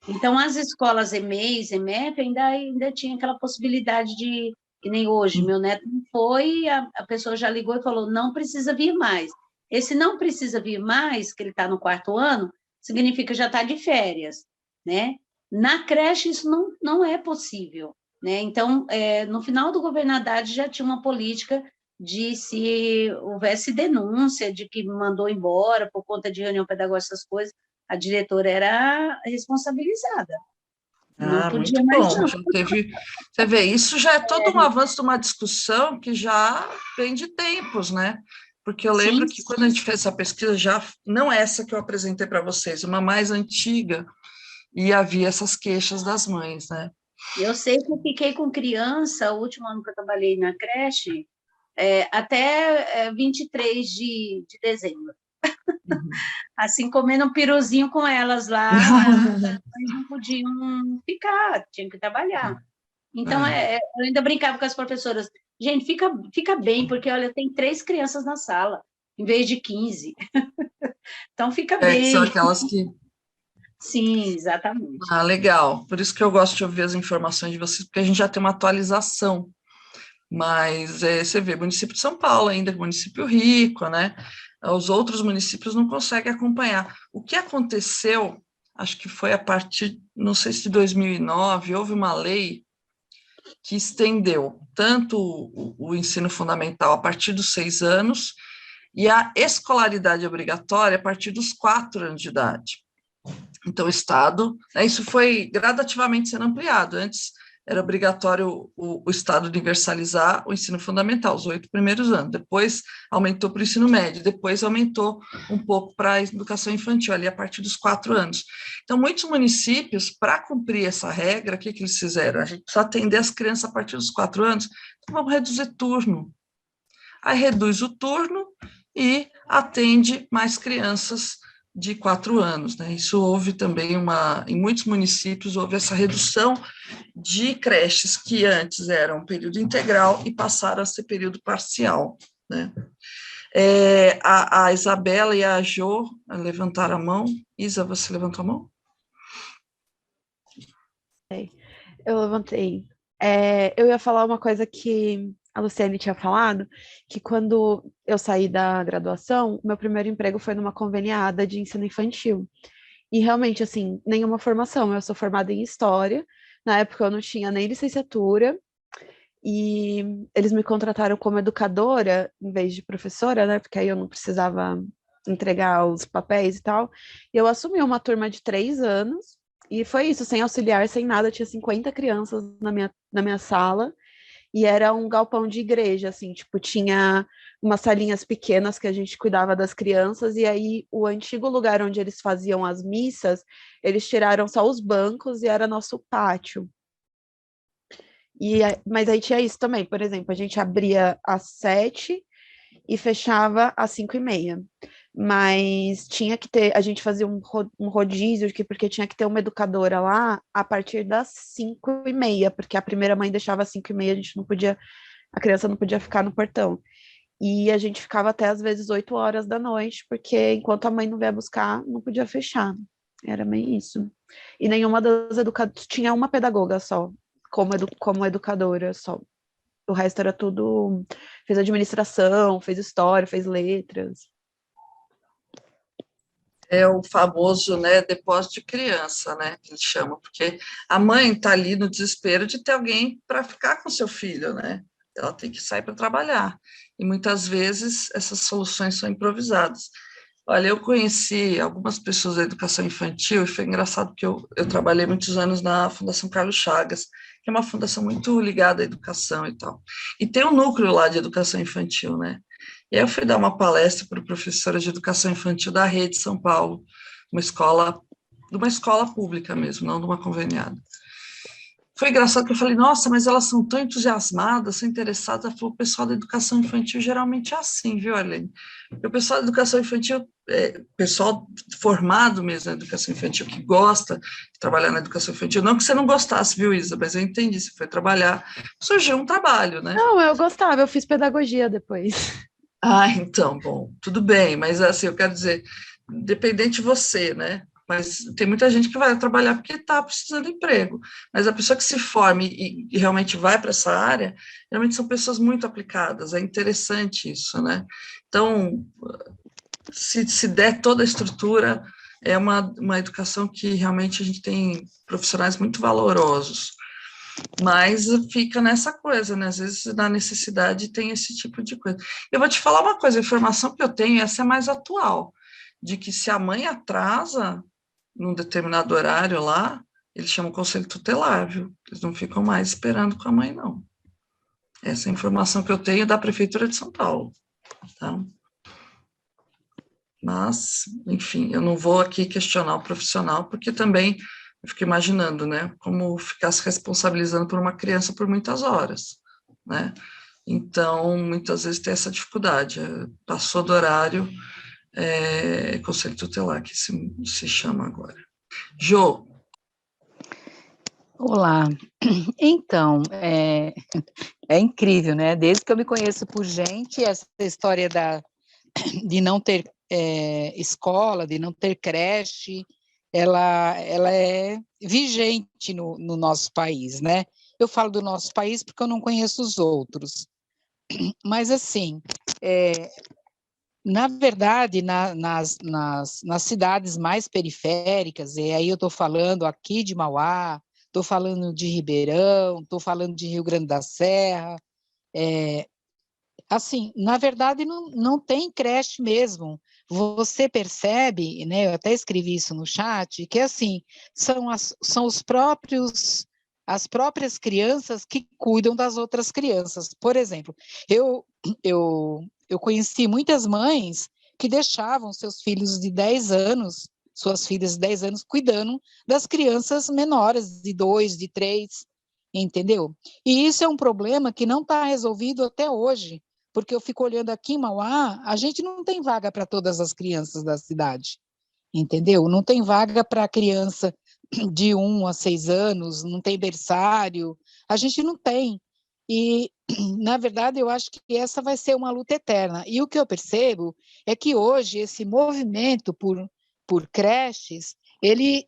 Então, as escolas EMEIs, EMEF, ainda tinha aquela possibilidade de, que nem hoje, meu neto não foi, a pessoa já ligou e falou, não precisa vir mais. Esse não precisa vir mais, que ele está no 4º ano, significa já está de férias, né? Na creche, isso não é possível, né? Então, no final do governo Haddad, já tinha uma política de, se houvesse denúncia de que mandou embora por conta de reunião pedagógica, essas coisas, a diretora era responsabilizada. Não podia muito mais, bom. não. Já teve, você vê, isso já é todo um avanço de uma discussão que já vem de tempos, né? Porque eu lembro que quando a gente fez essa pesquisa, já não essa que eu apresentei para vocês, uma mais antiga, e havia essas queixas das mães, né? Eu sei que eu fiquei com criança, o último ano que eu trabalhei na creche, até 23 de dezembro. Assim, comendo um piruzinho com elas lá, as mães não podiam ficar, tinham que trabalhar. Então, eu ainda brincava com as professoras, gente, fica bem, porque, olha, tem 3 crianças na sala, em vez de 15. Então, fica Que são bem. aquelas que... Sim, exatamente. Legal. Por isso que eu gosto de ouvir as informações de vocês, porque a gente já tem uma atualização. Mas você vê, município de São Paulo ainda, município rico, né? Os outros municípios não conseguem acompanhar. O que aconteceu, acho que foi a partir, não sei se de 2009, houve uma lei que estendeu tanto o ensino fundamental a partir dos 6 anos e a escolaridade obrigatória a partir dos 4 anos de idade. Então, o Estado, isso foi gradativamente sendo ampliado. Antes era obrigatório o Estado universalizar o ensino fundamental, os 8 primeiros anos. Depois aumentou para o ensino médio, depois aumentou um pouco para a educação infantil, ali a partir dos 4 anos. Então, muitos municípios, para cumprir essa regra, o que eles fizeram? A gente precisa atender as crianças a partir dos 4 anos, então vamos reduzir turno. Aí reduz o turno e atende mais crianças de 4 anos, né? Isso houve também em muitos municípios houve essa redução de creches que antes eram período integral e passaram a ser período parcial, né? A Isabela e a Jo levantaram a mão. Isa, você levantou a mão? Eu levantei. Eu ia falar uma coisa que a Luciane tinha falado, que quando eu saí da graduação, meu primeiro emprego foi numa conveniada de ensino infantil. E realmente, assim, nenhuma formação. Eu sou formada em História. Na época eu não tinha nem licenciatura. E eles me contrataram como educadora, em vez de professora, né? Porque aí eu não precisava entregar os papéis e tal. E eu assumi uma turma de 3 anos. E foi isso, sem auxiliar, sem nada. Tinha 50 crianças na minha sala. E era um galpão de igreja, assim, tipo, tinha umas salinhas pequenas que a gente cuidava das crianças, e aí o antigo lugar onde eles faziam as missas, eles tiraram só os bancos e era nosso pátio. Mas aí tinha isso também, por exemplo, a gente abria às 7 e fechava às 5:30. Mas tinha que ter, a gente fazia um rodízio, porque tinha que ter uma educadora lá a partir das 5:30, porque a primeira mãe deixava às 5:30, a criança não podia ficar no portão. E a gente ficava até às vezes 8 horas da noite, porque enquanto a mãe não vier buscar, não podia fechar. Era meio isso. E nenhuma das educadoras, tinha uma pedagoga só, como educadora só. O resto era tudo, fez administração, fez história, fez letras. É o famoso, né, depósito de criança, né, que eles chamam, porque a mãe está ali no desespero de ter alguém para ficar com seu filho, né, ela tem que sair para trabalhar, e muitas vezes essas soluções são improvisadas. Olha, eu conheci algumas pessoas da educação infantil, e foi engraçado que eu trabalhei muitos anos na Fundação Carlos Chagas, que é uma fundação muito ligada à educação e tal. E tem um núcleo lá de educação infantil, né? E aí eu fui dar uma palestra para professora de educação infantil da Rede São Paulo, de uma escola pública mesmo, não de uma conveniada. Foi engraçado que eu falei, nossa, mas elas são tão entusiasmadas, são interessadas. Ela falou, o pessoal da educação infantil geralmente é assim, viu, Arlene? Porque o pessoal da educação infantil, pessoal formado mesmo na educação infantil, que gosta de trabalhar na educação infantil, não que você não gostasse, viu, Isa, mas eu entendi, você foi trabalhar, surgiu um trabalho, né? Não, eu gostava, eu fiz pedagogia depois. Ah, então, bom, tudo bem, mas assim, eu quero dizer, dependente de você, né? Mas tem muita gente que vai trabalhar porque está precisando de emprego. Mas a pessoa que se forme e realmente vai para essa área, realmente são pessoas muito aplicadas. É interessante isso, né? Então, se der toda a estrutura, é uma educação que realmente a gente tem profissionais muito valorosos. Mas fica nessa coisa, né? Às vezes, na necessidade, tem esse tipo de coisa. Eu vou te falar uma coisa, a informação que eu tenho, essa é mais atual, de que se a mãe atrasa num determinado horário lá, eles chamam o conselho tutelar, viu? Eles não ficam mais esperando com a mãe, não. Essa é a informação que eu tenho da Prefeitura de São Paulo. Tá? Mas, enfim, eu não vou aqui questionar o profissional, porque também eu fico imaginando, né, como ficar se responsabilizando por uma criança por muitas horas, né? Então, muitas vezes tem essa dificuldade. Passou do horário, conselho tutelar, que se chama agora. Jô. Olá. Então, é incrível, né? Desde que eu me conheço por gente, essa história de não ter escola, de não ter creche, ela é vigente no nosso país, né? Eu falo do nosso país porque eu não conheço os outros. Mas, assim, na verdade, nas cidades mais periféricas, e aí eu estou falando aqui de Mauá, estou falando de Ribeirão, estou falando de Rio Grande da Serra, assim, na verdade, não tem creche mesmo. Você percebe, né, eu até escrevi isso no chat, que assim, são as próprias crianças que cuidam das outras crianças. Por exemplo, eu conheci muitas mães que deixavam seus filhos de 10 anos, suas filhas de 10 anos, cuidando das crianças menores, de 2, de 3, entendeu? E isso é um problema que não está resolvido até hoje, porque eu fico olhando aqui em Mauá, a gente não tem vaga para todas as crianças da cidade, entendeu? Não tem vaga para criança de 1 a 6 anos, não tem berçário, a gente não tem. E, na verdade, eu acho que essa vai ser uma luta eterna. E o que eu percebo é que hoje esse movimento por creches, ele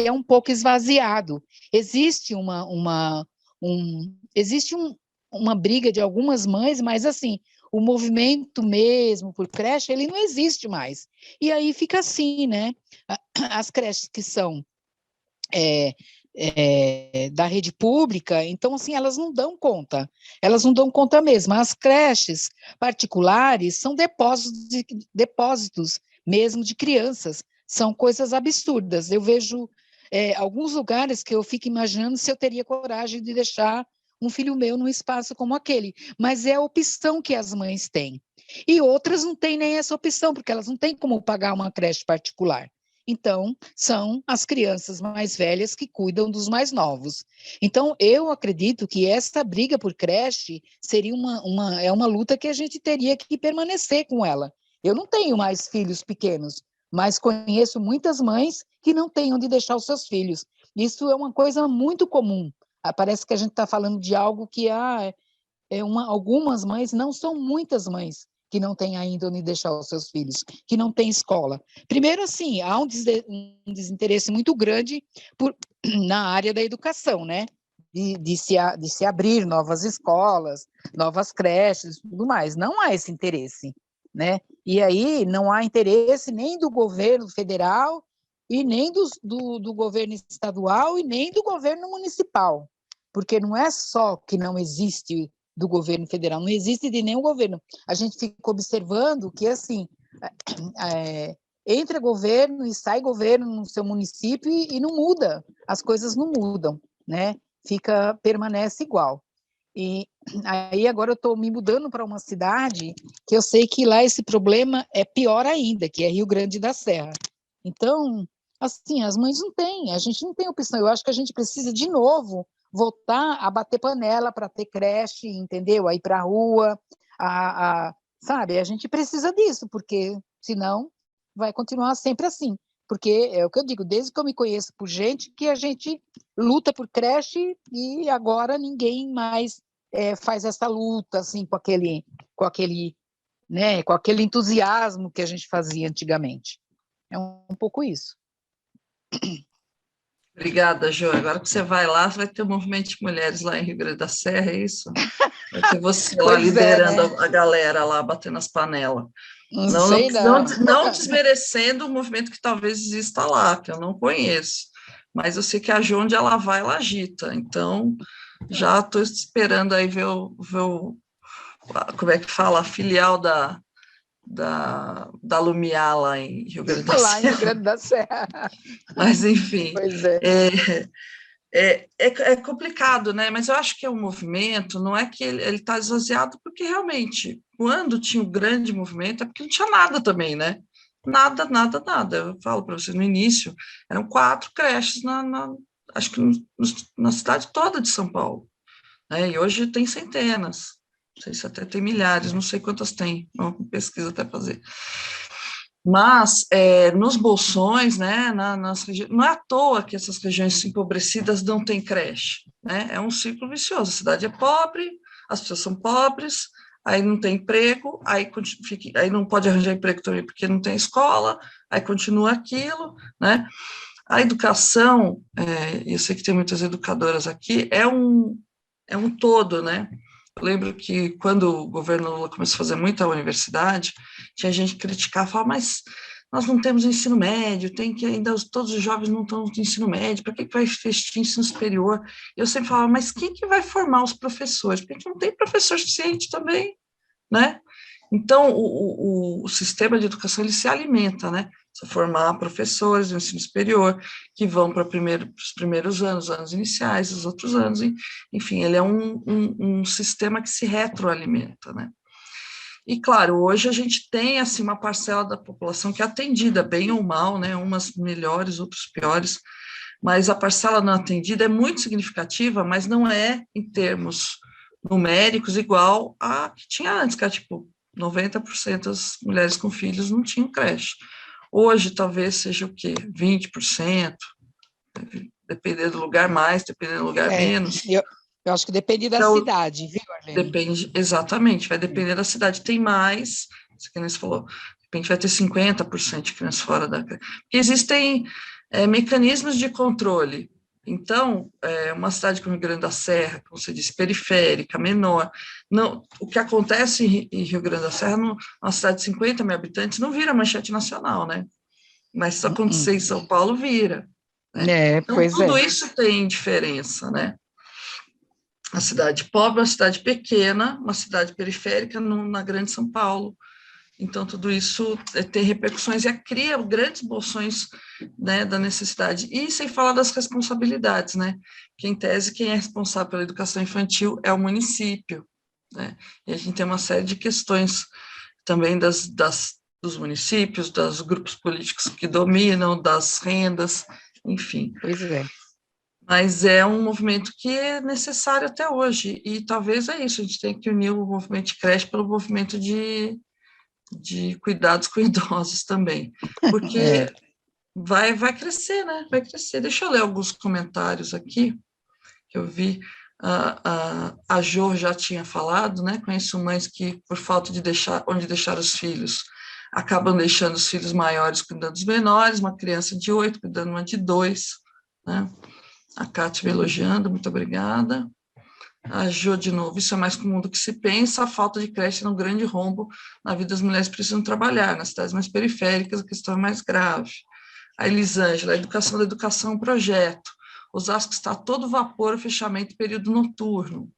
é um pouco esvaziado. Existe uma briga de algumas mães, mas assim, o movimento mesmo por creche, ele não existe mais. E aí fica assim, né? As creches que são da rede pública, então, assim, elas não dão conta mesmo. As creches particulares são depósitos mesmo de crianças, são coisas absurdas. Eu vejo alguns lugares que eu fico imaginando se eu teria coragem de deixar um filho meu num espaço como aquele, mas é a opção que as mães têm. E outras não têm nem essa opção, porque elas não têm como pagar uma creche particular. Então, são as crianças mais velhas que cuidam dos mais novos. Então, eu acredito que essa briga por creche seria uma luta que a gente teria que permanecer com ela. Eu não tenho mais filhos pequenos, mas conheço muitas mães que não têm onde deixar os seus filhos. Isso é uma coisa muito comum. Parece que a gente está falando de algo que algumas mães, não são muitas mães, que não têm ainda onde deixar os seus filhos, que não têm escola. Primeiro, assim, há um desinteresse muito grande na área da educação, né? De se abrir novas escolas, novas creches, tudo mais. Não há esse interesse, né? E aí não há interesse nem do governo federal e nem do governo estadual e nem do governo municipal, porque não é só que não existe do governo federal, não existe de nenhum governo. A gente fica observando que, assim, entra governo e sai governo no seu município e não muda, as coisas não mudam, né? permanece igual. E aí agora eu estou me mudando para uma cidade que eu sei que lá esse problema é pior ainda, que é Rio Grande da Serra. Então, assim, as mães não têm, a gente não tem opção. Eu acho que a gente precisa, de novo, voltar a bater panela para ter creche, entendeu? A ir para a rua, sabe? A gente precisa disso, porque senão vai continuar sempre assim. Porque é o que eu digo, desde que eu me conheço por gente, que a gente luta por creche e agora ninguém mais faz essa luta assim com aquele entusiasmo que a gente fazia antigamente. É um pouco isso. Obrigada, Jo. Agora que você vai lá, você vai ter um movimento de mulheres lá em Rio Grande da Serra, é isso? Vai ter você lá liderando né? a galera lá, batendo as panelas. Não sei não desmerecendo o movimento que talvez exista lá, que eu não conheço. Mas eu sei que a Jo, onde ela vai, ela agita. Então, já estou esperando aí ver como é que fala, a filial da Lumiar lá em Rio Grande da Serra. Lá em Rio Grande da Serra. Mas, enfim, pois é. É complicado, né? Mas eu acho que é um movimento, não é que ele está esvaziado, porque realmente, quando tinha um grande movimento, é porque não tinha nada também, né? Nada, nada, nada. Eu falo para vocês, no início, eram 4 creches, acho que na cidade toda de São Paulo, né? E hoje tem centenas, não sei se até tem milhares, não sei quantas tem, uma pesquisa até fazer. Mas, nos bolsões, né, não é à toa que essas regiões empobrecidas não têm creche, né? É um ciclo vicioso. A cidade é pobre, as pessoas são pobres, aí não tem emprego, aí não pode arranjar emprego também porque não tem escola, aí continua aquilo, né? A educação, eu sei que tem muitas educadoras aqui, é um todo, né? Eu lembro que quando o governo Lula começou a fazer muita universidade, tinha gente que criticava, falava, mas nós não temos ensino médio, todos os jovens não estão no ensino médio, para que vai investir em ensino superior? Eu sempre falava, mas quem que vai formar os professores? Porque a gente não tem professor suficiente também, né? Então, o sistema de educação, ele se alimenta, né? Formar professores do ensino superior, que vão para os primeiros anos iniciais, os outros anos, enfim, ele é um sistema que se retroalimenta, né? E, claro, hoje a gente tem, assim, uma parcela da população que é atendida, bem ou mal, né? Umas melhores, outras piores, mas a parcela não atendida é muito significativa, mas não é, em termos numéricos, igual a que tinha antes, que era, tipo, 90% das mulheres com filhos não tinham creche. Hoje, talvez seja o quê? 20%, dependendo do lugar mais, dependendo do lugar menos. Eu acho que depende da cidade, viu, Arlene? Depende, exatamente, vai depender da cidade. Tem mais, isso que você falou, de repente vai ter 50% de crianças fora da creche. Porque existem mecanismos de controle. Então, uma cidade como Rio Grande da Serra, como você disse, periférica, menor, o que acontece em Rio Grande da Serra, uma cidade de 50 mil habitantes, não vira manchete nacional, né? Mas se acontecer em São Paulo, vira. Né? Então, tudo isso tem diferença, né? A cidade pobre, uma cidade pequena, uma cidade periférica na grande São Paulo. Então, tudo isso tem repercussões e cria grandes bolsões, né, da necessidade. E sem falar das responsabilidades, né? Que, em tese, quem é responsável pela educação infantil é o município, né? E a gente tem uma série de questões também dos municípios, dos grupos políticos que dominam, das rendas, enfim. Pois é. Mas é um movimento que é necessário até hoje, e talvez é isso, a gente tem que unir o movimento de creche pelo movimento de cuidados com idosos também, porque vai crescer, né? Vai crescer. Deixa eu ler alguns comentários aqui, que eu vi. A Jo já tinha falado, né? Conheço mães que, por falta de onde deixar os filhos, acabam deixando os filhos maiores cuidando dos menores, uma criança de 8 cuidando uma de 2, né? A Cátia me elogiando, muito obrigada. A Jo, de novo, isso é mais comum do que se pensa, a falta de creche é um grande rombo na vida das mulheres que precisam trabalhar, nas cidades mais periféricas a questão é mais grave. A Elisângela, a educação da educação é um projeto. Osasco está a todo vapor, o fechamento período noturno.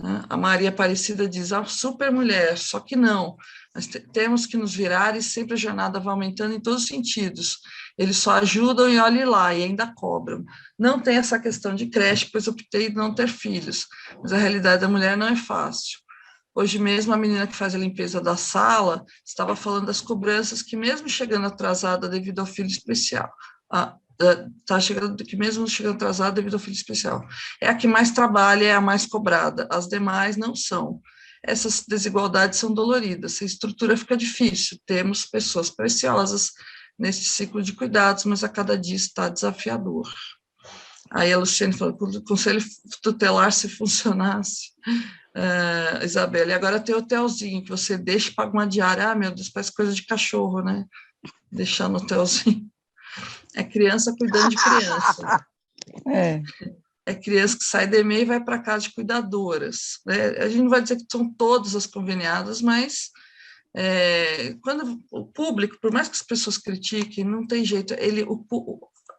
né? A Maria Aparecida diz, a super mulher, só que não. Nós temos que nos virar e sempre a jornada vai aumentando em todos os sentidos. Eles só ajudam e olhem lá, e ainda cobram. Não tem essa questão de creche, pois optei em não ter filhos, mas a realidade da mulher não é fácil. Hoje mesmo, a menina que faz a limpeza da sala estava falando das cobranças que, mesmo chegando atrasada devido ao filho especial, que mesmo chegando atrasada devido ao filho especial, é a que mais trabalha, é a mais cobrada, as demais não são. Essas desigualdades são doloridas, a estrutura fica difícil, temos pessoas preciosas nesse ciclo de cuidados, mas a cada dia está desafiador. Aí a Luciane falou, o conselho tutelar, se funcionasse, Isabela, e agora tem o hotelzinho, que você deixa e paga uma diária, ah, meu Deus, parece coisa de cachorro, né? Deixar no hotelzinho. É criança cuidando de criança. É criança que sai do EMEI e vai para casa de cuidadoras, né? A gente não vai dizer que são todas as conveniadas, mas quando o público, por mais que as pessoas critiquem, não tem jeito,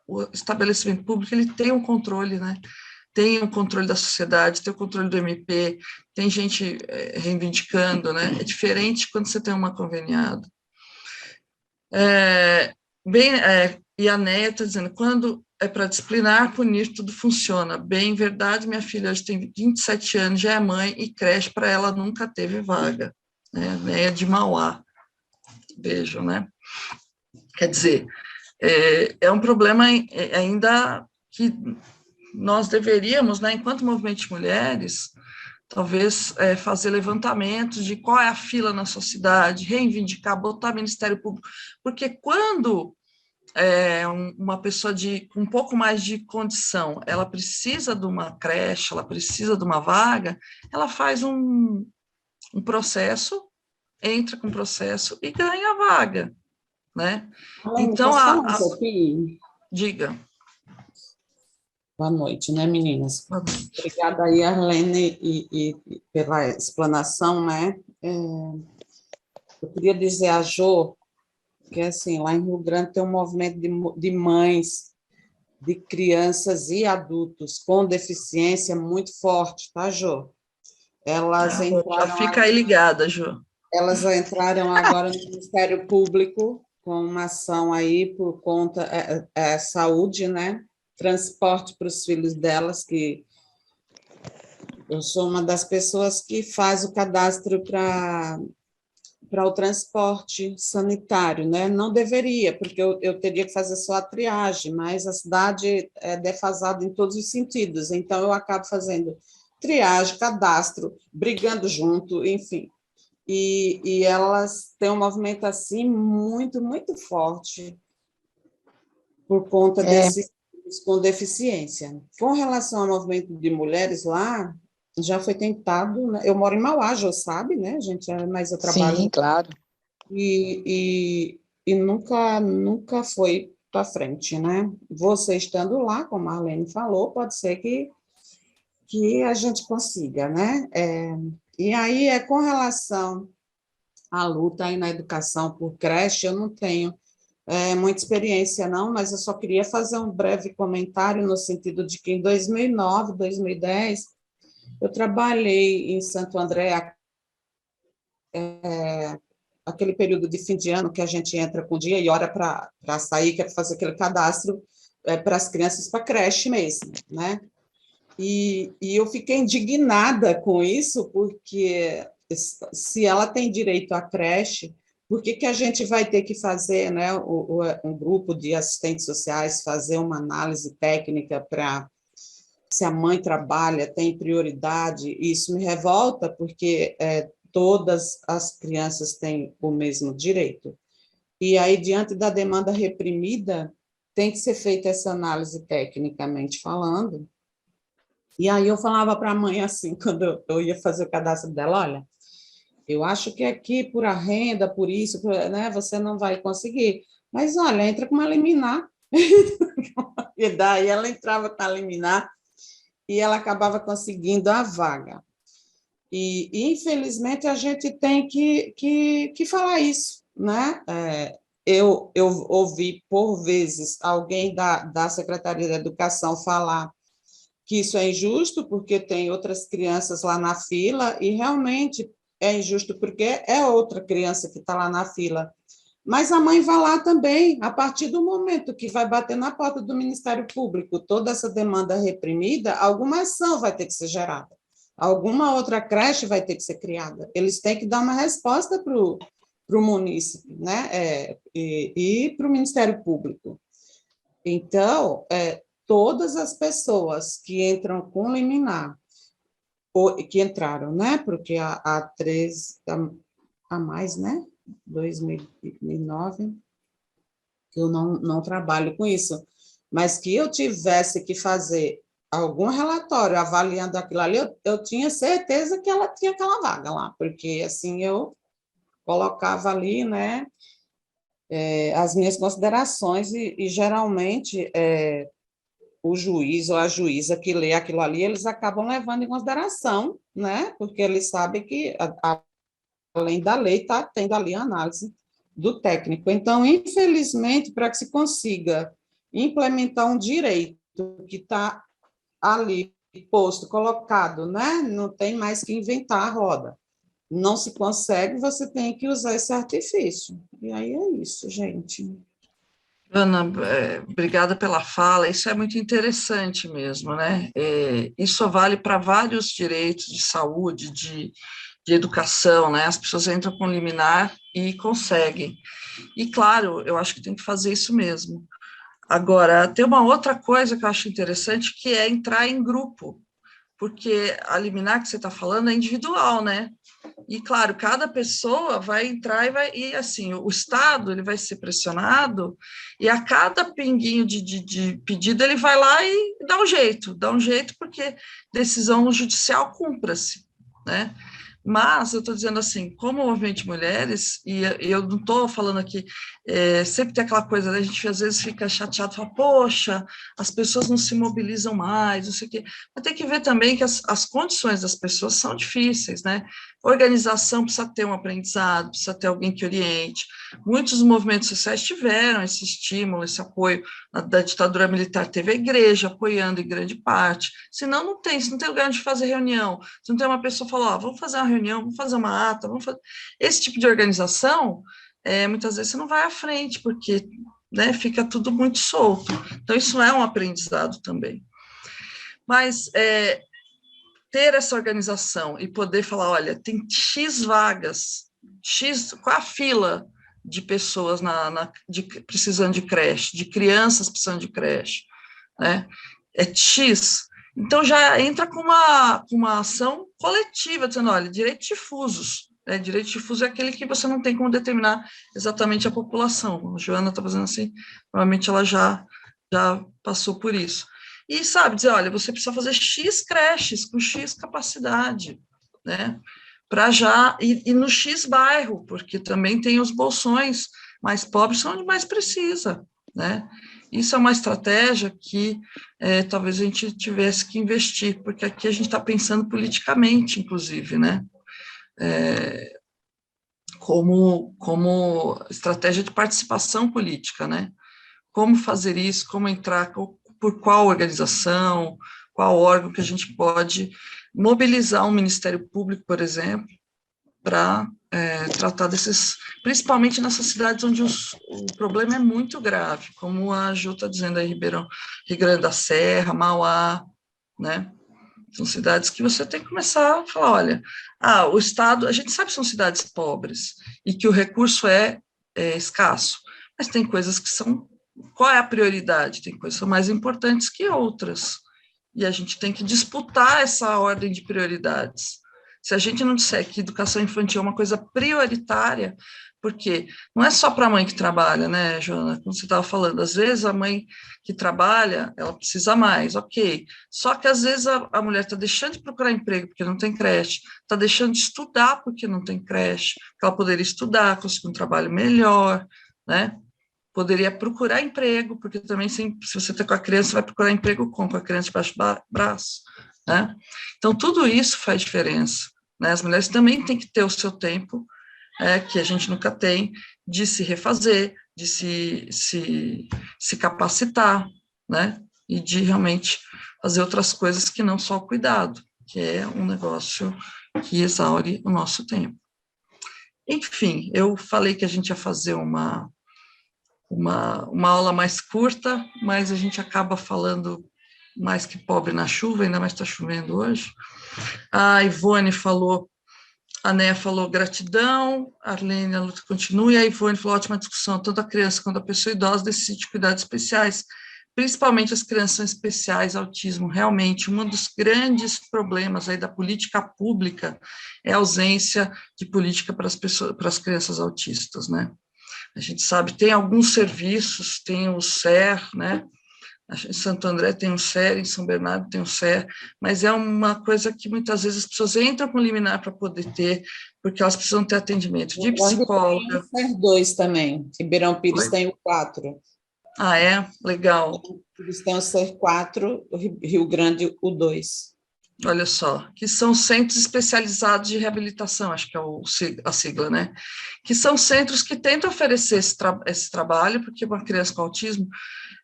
o estabelecimento público ele tem um controle, né? Tem um controle da sociedade, tem o controle do MP, tem gente reivindicando, né? É diferente quando você tem uma conveniada. E a Neia está dizendo, quando é para disciplinar, punir, tudo funciona. Bem, verdade, minha filha hoje tem 27 anos, já é mãe, e creche para ela nunca teve vaga. Né? Neia de Mauá. Vejam, né? Quer dizer, é um problema ainda que nós deveríamos, né, enquanto movimento de mulheres, talvez fazer levantamentos de qual é a fila na sua cidade, reivindicar, botar Ministério Público, porque quando uma pessoa com um pouco mais de condição, ela precisa de uma creche, ela precisa de uma vaga, ela faz um processo, entra com processo e ganha a vaga, né? Arlene, Então, posso falar um pouquinho? Diga. Boa noite, né, meninas? Obrigada aí, Arlene, e pela explanação, né? Eu queria dizer a Jo que, assim, lá em Rio Grande tem um movimento de mães, de crianças e adultos com deficiência muito forte, tá, Jo? Elas entraram... Já fica aí ligada, Jo. Elas entraram agora no Ministério Público com uma ação aí por conta saúde, né? Transporte para os filhos delas, que eu sou uma das pessoas que faz o cadastro para o transporte sanitário, né? Não deveria, porque eu teria que fazer só a triagem, mas a cidade é defasada em todos os sentidos, então eu acabo fazendo triagem, cadastro, brigando junto, enfim. E elas têm um movimento assim muito, muito forte por conta desses com deficiência. Com relação ao movimento de mulheres lá, já foi tentado, né? Eu moro em Mauá, já sabe, né, gente? Mas eu trabalho... Sim, claro. E nunca foi para frente, né? Você estando lá, como a Marlene falou, pode ser que a gente consiga, né? E aí, com relação à luta aí na educação por creche, eu não tenho muita experiência, não, mas eu só queria fazer um breve comentário no sentido de que em 2009, 2010, eu trabalhei em Santo André, aquele período de fim de ano que a gente entra com dia e hora para sair, que é para fazer aquele cadastro para as crianças para creche mesmo, né? E eu fiquei indignada com isso, porque se ela tem direito à creche, por que a gente vai ter que fazer, né, um grupo de assistentes sociais fazer uma análise técnica para se a mãe trabalha, tem prioridade? Isso me revolta, porque todas as crianças têm o mesmo direito. E aí, diante da demanda reprimida, tem que ser feita essa análise tecnicamente falando. E aí eu falava para a mãe assim, quando eu ia fazer o cadastro dela, olha, eu acho que aqui, por a renda, por isso, né, você não vai conseguir. Mas, olha, entra com uma liminar. E daí ela entrava com a liminar e ela acabava conseguindo a vaga. E infelizmente, a gente tem que falar isso, né? Eu ouvi, por vezes, alguém da Secretaria da Educação falar que isso é injusto, porque tem outras crianças lá na fila, e realmente é injusto, porque é outra criança que está lá na fila. Mas a mãe vai lá também, a partir do momento que vai bater na porta do Ministério Público, toda essa demanda reprimida, alguma ação vai ter que ser gerada, alguma outra creche vai ter que ser criada. Eles têm que dar uma resposta para o munícipe, né? E para o Ministério Público. Então, todas as pessoas que entram com liminar, ou que entraram, né? Porque há 3 a mais, né? 2009, que eu não trabalho com isso, mas que eu tivesse que fazer algum relatório avaliando aquilo ali, eu tinha certeza que ela tinha aquela vaga lá, porque assim eu colocava ali, né, as minhas considerações e geralmente o juiz ou a juíza que lê aquilo ali, eles acabam levando em consideração, né, porque eles sabem que além da lei, está tendo ali a análise do técnico. Então, infelizmente, para que se consiga implementar um direito que está ali posto, colocado, né? Não tem mais que inventar a roda. Não se consegue, você tem que usar esse artifício. E aí é isso, gente. Ana, obrigada pela fala, isso é muito interessante mesmo, né? Isso vale para vários direitos de saúde, de educação, né? As pessoas entram com liminar e conseguem. E, claro, eu acho que tem que fazer isso mesmo. Agora, tem uma outra coisa que eu acho interessante, que é entrar em grupo, porque a liminar que você está falando é individual, né? E, claro, cada pessoa vai entrar e assim, o Estado ele vai ser pressionado e a cada pinguinho de pedido ele vai lá e dá um jeito porque decisão judicial cumpra-se, né? Mas eu estou dizendo assim, como movimento de mulheres, e eu não estou falando aqui, sempre tem aquela coisa, né, a gente às vezes fica chateado, fala, poxa, as pessoas não se mobilizam mais, não sei o quê, mas tem que ver também que as condições das pessoas são difíceis, né? Organização precisa ter um aprendizado, precisa ter alguém que oriente. Muitos movimentos sociais tiveram esse estímulo, esse apoio da ditadura militar, teve a igreja apoiando em grande parte, senão não tem, se não tem lugar onde fazer reunião, se não tem uma pessoa que fala, vamos fazer uma reunião, vamos fazer uma ata, vamos fazer... Esse tipo de organização, muitas vezes você não vai à frente, porque, né, fica tudo muito solto. Então, isso é um aprendizado também. Mas ter essa organização e poder falar, olha, tem X vagas, qual a fila de pessoas precisando de creche, de crianças precisando de creche, né? É X. Então, já entra com uma ação coletiva, dizendo, olha, direito difusos. Direito difuso é aquele que você não tem como determinar exatamente a população. A Joana está fazendo assim, provavelmente ela já passou por isso. E, sabe, dizer, olha, você precisa fazer X creches com X capacidade, né? Para já, e no X bairro, porque também tem os bolsões mais pobres, são onde mais precisa, né? Isso é uma estratégia que talvez a gente tivesse que investir, porque aqui a gente está pensando politicamente, inclusive, né? Como estratégia de participação política, né? Como fazer isso, como entrar, por qual organização, qual órgão que a gente pode mobilizar um Ministério Público, por exemplo, para tratar desses, principalmente nessas cidades onde o problema é muito grave, como a Ju está dizendo aí, Ribeirão, Rio Grande da Serra, Mauá, né? São cidades que você tem que começar a falar, olha, o Estado, a gente sabe que são cidades pobres e que o recurso é escasso, mas tem coisas que são, qual é a prioridade? Tem coisas que são mais importantes que outras, e a gente tem que disputar essa ordem de prioridades. Se a gente não disser que educação infantil é uma coisa prioritária, porque não é só para a mãe que trabalha, né, Joana? Como você estava falando, às vezes a mãe que trabalha, ela precisa mais, ok. Só que às vezes a mulher está deixando de procurar emprego porque não tem creche, está deixando de estudar porque não tem creche, porque ela poderia estudar, conseguir um trabalho melhor, né? Poderia procurar emprego, porque também se você está com a criança, você vai procurar emprego com a criança debaixo do braço, né? Então, tudo isso faz diferença, né? As mulheres também têm que ter o seu tempo, que a gente nunca tem, de se refazer, de se capacitar, né? e de realmente fazer outras coisas que não só o cuidado, que é um negócio que exaure o nosso tempo. Enfim, eu falei que a gente ia fazer uma aula mais curta, mas a gente acaba falando mais que pobre na chuva, ainda mais está chovendo hoje. A Ivone falou, a Néia falou gratidão, a Arlene, a luta continua, e a Ivone falou ótima discussão, tanto a criança quanto a pessoa idosa decide cuidados especiais, principalmente as crianças especiais, autismo. Realmente, um dos grandes problemas aí da política pública é a ausência de política para as pessoas, para as crianças autistas, né? A gente sabe, tem alguns serviços, tem o SER, né? Em Santo André tem o SER, em São Bernardo tem o SER, mas é uma coisa que muitas vezes as pessoas entram com liminar para poder ter, porque elas precisam ter atendimento de psicóloga. Tem o SER 2 também, Ribeirão Pires tem o 4. Ah, é? Legal. Eles têm o SER 4, Rio Grande o 2. Olha só, que são centros especializados de reabilitação, acho que é a sigla, né? Que são centros que tentam oferecer esse trabalho, porque uma criança com autismo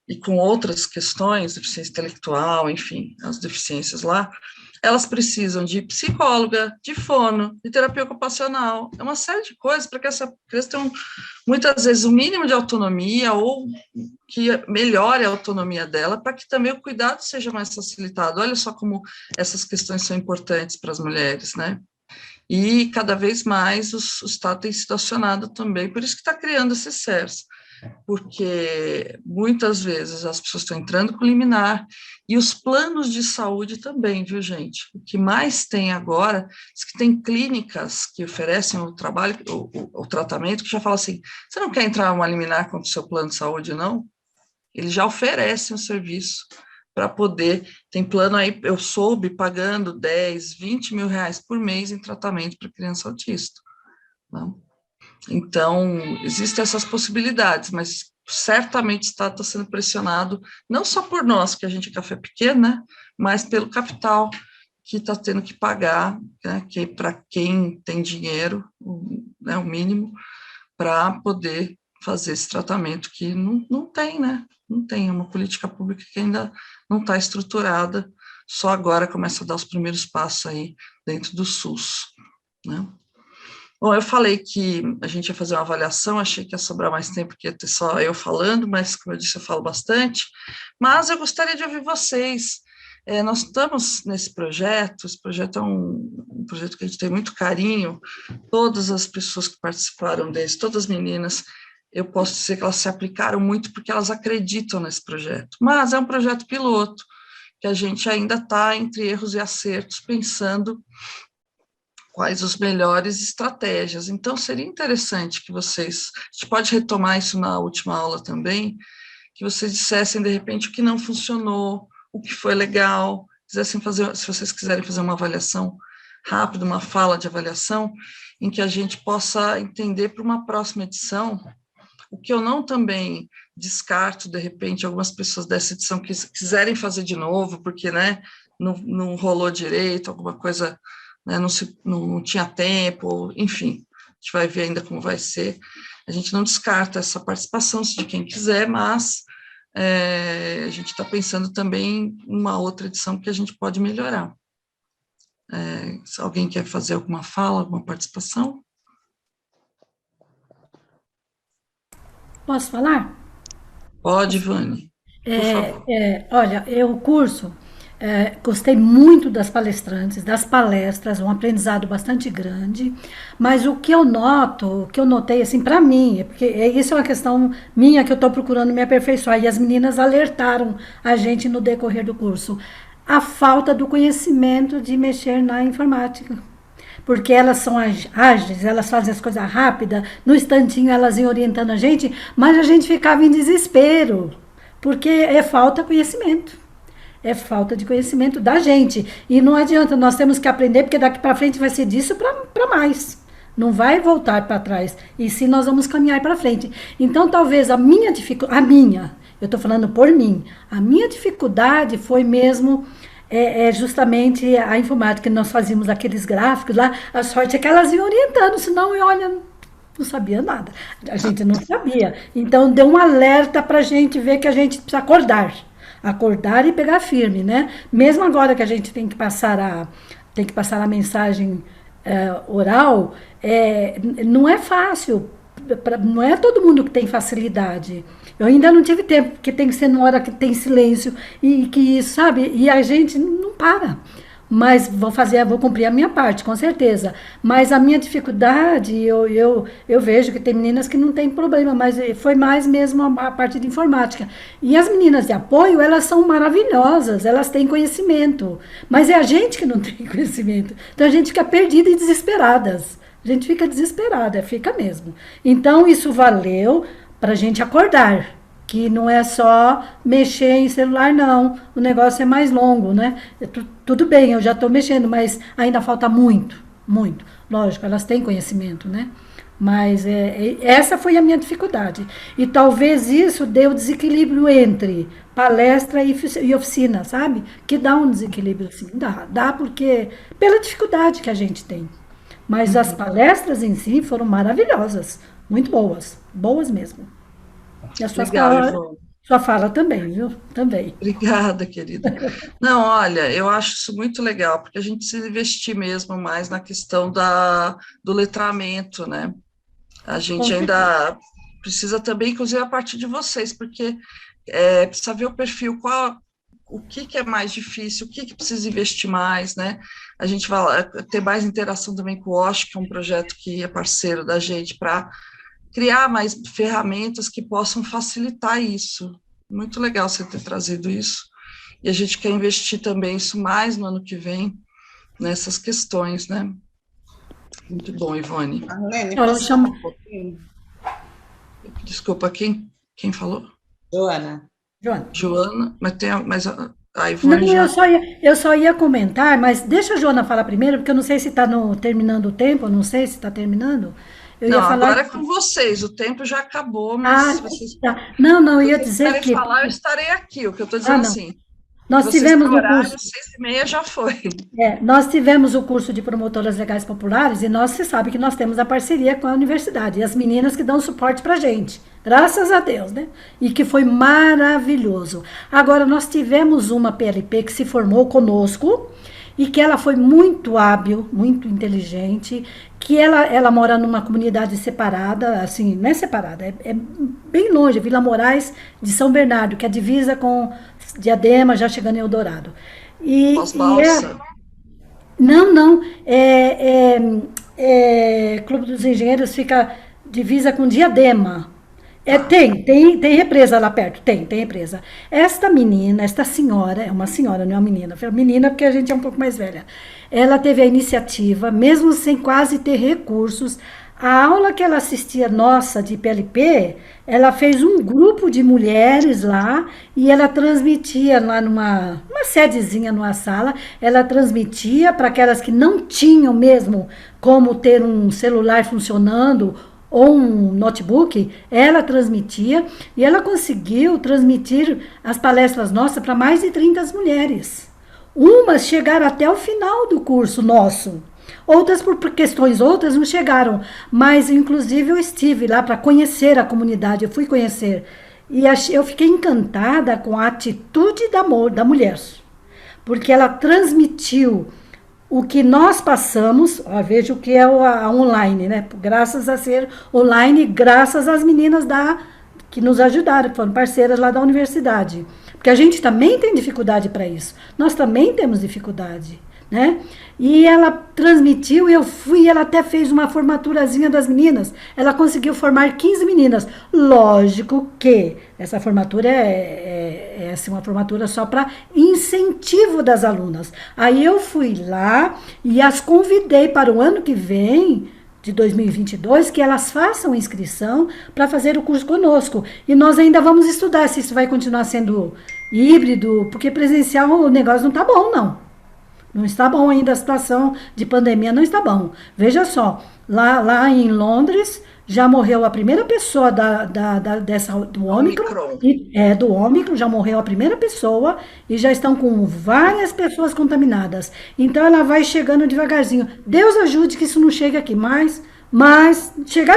e com outras questões, deficiência intelectual, enfim, as deficiências lá, elas precisam de psicóloga, de fono, de terapia ocupacional, é uma série de coisas para que essa criança tenha, muitas vezes, o mínimo de autonomia ou que melhore a autonomia dela, para que também o cuidado seja mais facilitado. Olha só como essas questões são importantes para as mulheres, né? E cada vez mais o Estado tem sido acionado também, por isso que está criando esses CERS, porque muitas vezes as pessoas estão entrando com liminar, e os planos de saúde também, viu, gente? O que mais tem agora, é que tem clínicas que oferecem o trabalho, o tratamento, que já fala assim, você não quer entrar uma liminar com o seu plano de saúde, não? Eles já oferecem o serviço para poder, tem plano aí, eu soube, pagando 10, 20 mil reais por mês em tratamento para criança autista, não? Então, existem essas possibilidades, mas certamente o Estado está sendo pressionado, não só por nós, que a gente é café pequeno, né, mas pelo capital que está tendo que pagar, né, que para quem tem dinheiro, né, o mínimo, para poder fazer esse tratamento que não tem, né, não tem, é uma política pública que ainda não está estruturada, só agora começa a dar os primeiros passos aí dentro do SUS, né. Bom, eu falei que a gente ia fazer uma avaliação, achei que ia sobrar mais tempo, que ia ter só eu falando, mas, como eu disse, eu falo bastante, mas eu gostaria de ouvir vocês. Nós estamos nesse projeto, esse projeto é um projeto que a gente tem muito carinho, todas as pessoas que participaram desse, todas as meninas, eu posso dizer que elas se aplicaram muito porque elas acreditam nesse projeto, mas é um projeto piloto, que a gente ainda está entre erros e acertos, pensando quais as melhores estratégias. Então, seria interessante que vocês, a gente pode retomar isso na última aula também, que vocês dissessem, de repente, o que não funcionou, o que foi legal, quisessem fazer, se vocês quiserem fazer uma avaliação rápida, uma fala de avaliação, em que a gente possa entender para uma próxima edição, o que eu não também descarto, de repente, algumas pessoas dessa edição que quiserem fazer de novo, porque, né, não rolou direito, alguma coisa, né, não tinha tempo, enfim, a gente vai ver ainda como vai ser. A gente não descarta essa participação de quem quiser, mas a gente está pensando também em uma outra edição que a gente pode melhorar. Se alguém quer fazer alguma fala, alguma participação? Posso falar? Pode, Vani, por favor. Olha, o curso, gostei muito das palestrantes, das palestras, um aprendizado bastante grande, mas o que eu notei, assim, para mim, porque isso é uma questão minha que eu estou procurando me aperfeiçoar, e as meninas alertaram a gente no decorrer do curso, a falta do conhecimento de mexer na informática. Porque elas são ágeis, elas fazem as coisas rápidas, no instantinho elas iam orientando a gente, mas a gente ficava em desespero, porque é falta de conhecimento. É falta de conhecimento da gente. E não adianta, nós temos que aprender, porque daqui para frente vai ser disso para mais. Não vai voltar para trás. E sim, nós vamos caminhar para frente. Então, talvez eu estou falando por mim, a minha dificuldade foi mesmo... justamente a informática, que nós fazíamos aqueles gráficos lá, a sorte é que elas iam orientando, senão não sabia nada, a gente não sabia. Então deu um alerta para a gente ver que a gente precisa acordar e pegar firme, né? Mesmo agora que a gente tem que passar a mensagem oral, não é fácil, não é todo mundo que tem facilidade. Eu ainda não tive tempo, porque tem que ser numa hora que tem silêncio, e que, sabe, e a gente não para. Mas vou cumprir a minha parte, com certeza. Mas a minha dificuldade, eu vejo que tem meninas que não tem problema, mas foi mais mesmo a parte de informática. E as meninas de apoio, elas são maravilhosas, elas têm conhecimento. Mas é a gente que não tem conhecimento. Então a gente fica perdida e desesperadas. A gente fica desesperada, fica mesmo. Então isso valeu para a gente acordar. Que não é só mexer em celular, não. O negócio é mais longo, né? Tudo bem, eu já estou mexendo, mas ainda falta muito, muito. Lógico, elas têm conhecimento, né? Mas essa foi a minha dificuldade. E talvez isso dê o desequilíbrio entre palestra e oficina, sabe? Que dá um desequilíbrio, assim. Dá porque... Pela dificuldade que a gente tem. Mas as palestras em si foram maravilhosas. Muito boas. Boas mesmo. E a sua fala também, viu? Também. Obrigada, querida. Não, olha, eu acho isso muito legal, porque a gente precisa investir mesmo mais na questão do letramento, né? A gente ainda precisa também, inclusive, a partir de vocês, porque precisa ver o perfil, o que é mais difícil, o que precisa investir mais, né? A gente vai ter mais interação também com o OSH, que é um projeto que é parceiro da gente, para criar mais ferramentas que possam facilitar isso. Muito legal você ter trazido isso. E a gente quer investir também isso mais no ano que vem, nessas questões, né? Muito bom, Ivone. Marlene, Eu posso chamo- falar um pouquinho? Desculpa, quem falou? Joana. Joana. Joana, mas a Não, Ivone já... eu só ia comentar, mas deixa a Joana falar primeiro, porque eu não sei se está terminando o tempo, eu não sei se está terminando. Eu Não, ia falar. agora é com vocês, o tempo já acabou, mas vocês... Tá. Não, eu ia Se vocês dizer querem que falar, eu estarei aqui. O que eu estou dizendo não. assim, nós vocês tivemos têm no horário, curso. 6h30 já foi. Nós tivemos o curso de promotoras legais populares e você sabe que nós temos a parceria com a universidade e as meninas que dão suporte para a gente, graças a Deus, né? E que foi maravilhoso. Agora, nós tivemos uma PLP que se formou conosco e que ela foi muito hábil, muito inteligente, que ela mora numa comunidade separada, assim, não é separada, é bem longe, Vila Moraes de São Bernardo, que é a divisa com Diadema, já chegando em Eldorado. Pós-balsa. Não. Clube dos Engenheiros fica divisa com Diadema. Tem represa lá perto, tem represa. Esta senhora, é uma senhora, não é uma menina, foi uma menina porque a gente é um pouco mais velha. Ela teve a iniciativa, mesmo sem quase ter recursos. A aula que ela assistia nossa de PLP, ela fez um grupo de mulheres lá e ela transmitia lá numa sedezinha numa sala, ela transmitia para aquelas que não tinham mesmo como ter um celular funcionando ou um notebook, ela transmitia e ela conseguiu transmitir as palestras nossas para mais de 30 mulheres. Umas chegaram até o final do curso nosso. Outras, por questões outras, não chegaram. Mas, inclusive, eu estive lá para conhecer a comunidade. Eu fui conhecer. E eu fiquei encantada com a atitude da mulher. Porque ela transmitiu o que nós passamos. Veja o que é a online, né? Graças a ser online, graças às meninas que nos ajudaram, que foram parceiras lá da universidade. Porque a gente também tem dificuldade para isso. Nós também temos dificuldade, né? E ela transmitiu, eu fui, ela até fez uma formaturazinha das meninas, ela conseguiu formar 15 meninas. Lógico que essa formatura é assim, uma formatura só para incentivo das alunas. Aí eu fui lá e as convidei para o ano que vem, de 2022, que elas façam inscrição para fazer o curso conosco. E nós ainda vamos estudar se isso vai continuar sendo híbrido, porque presencial o negócio não está bom, não. Não está bom ainda, a situação de pandemia não está bom. Veja só, lá em Londres já morreu a primeira pessoa do Ômicron. Do Ômicron, já morreu a primeira pessoa e já estão com várias pessoas contaminadas. Então ela vai chegando devagarzinho. Deus ajude que isso não chegue aqui, mas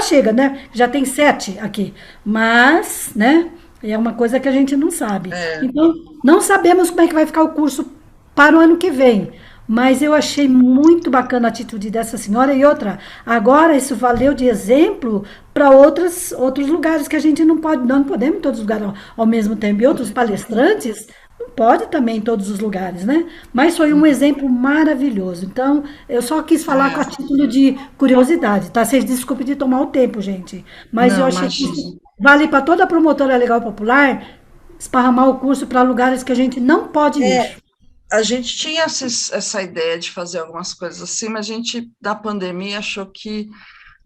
chega, né? Já tem 7 aqui. Mas, né? É uma coisa que a gente não sabe. É, Então, não sabemos como é que vai ficar o curso para o ano que vem. Mas eu achei muito bacana a atitude dessa senhora. E outra, agora isso valeu de exemplo para outros lugares que a gente não pode, não podemos em todos os lugares ao mesmo tempo. E outros palestrantes não pode também em todos os lugares, né? Mas foi um exemplo maravilhoso. Então, eu só quis falar com a é. título de curiosidade, tá? Vocês desculpem de tomar o tempo, gente. Mas eu Não, achei que imagina. isso vale para toda promotora legal popular esparramar o curso para lugares que a gente não pode É, ir. a gente tinha essa ideia de fazer algumas coisas assim, mas a gente, da pandemia, achou que,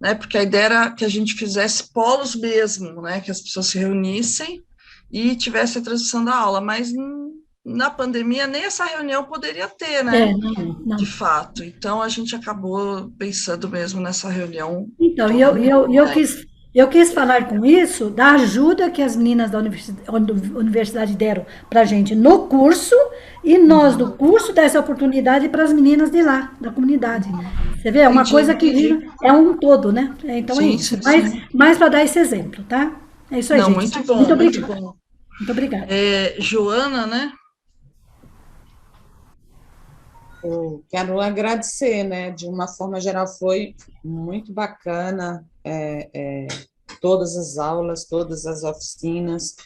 né, porque a ideia era que a gente fizesse polos mesmo, né, que as pessoas se reunissem e tivesse a transmissão da aula, mas na pandemia nem essa reunião poderia ter, né, É, não, de não. fato. Então, a gente acabou pensando mesmo nessa reunião Então, todo mundo, né. eu quis falar com isso da ajuda que as meninas da universidade deram para a gente no curso e nós do Uhum. curso dessa oportunidade para as meninas de lá, da comunidade. Você vê, é uma Entendi, coisa que entendi. é um todo, né? Então é Sim, isso. sim, sim. Mais para dar esse exemplo, tá? É isso aí, Não, gente. muito Muito bom, muito obrigada. bom. Muito obrigada. Joana, né? Eu quero agradecer, né? De uma forma geral, foi muito bacana, todas as aulas, todas as oficinas.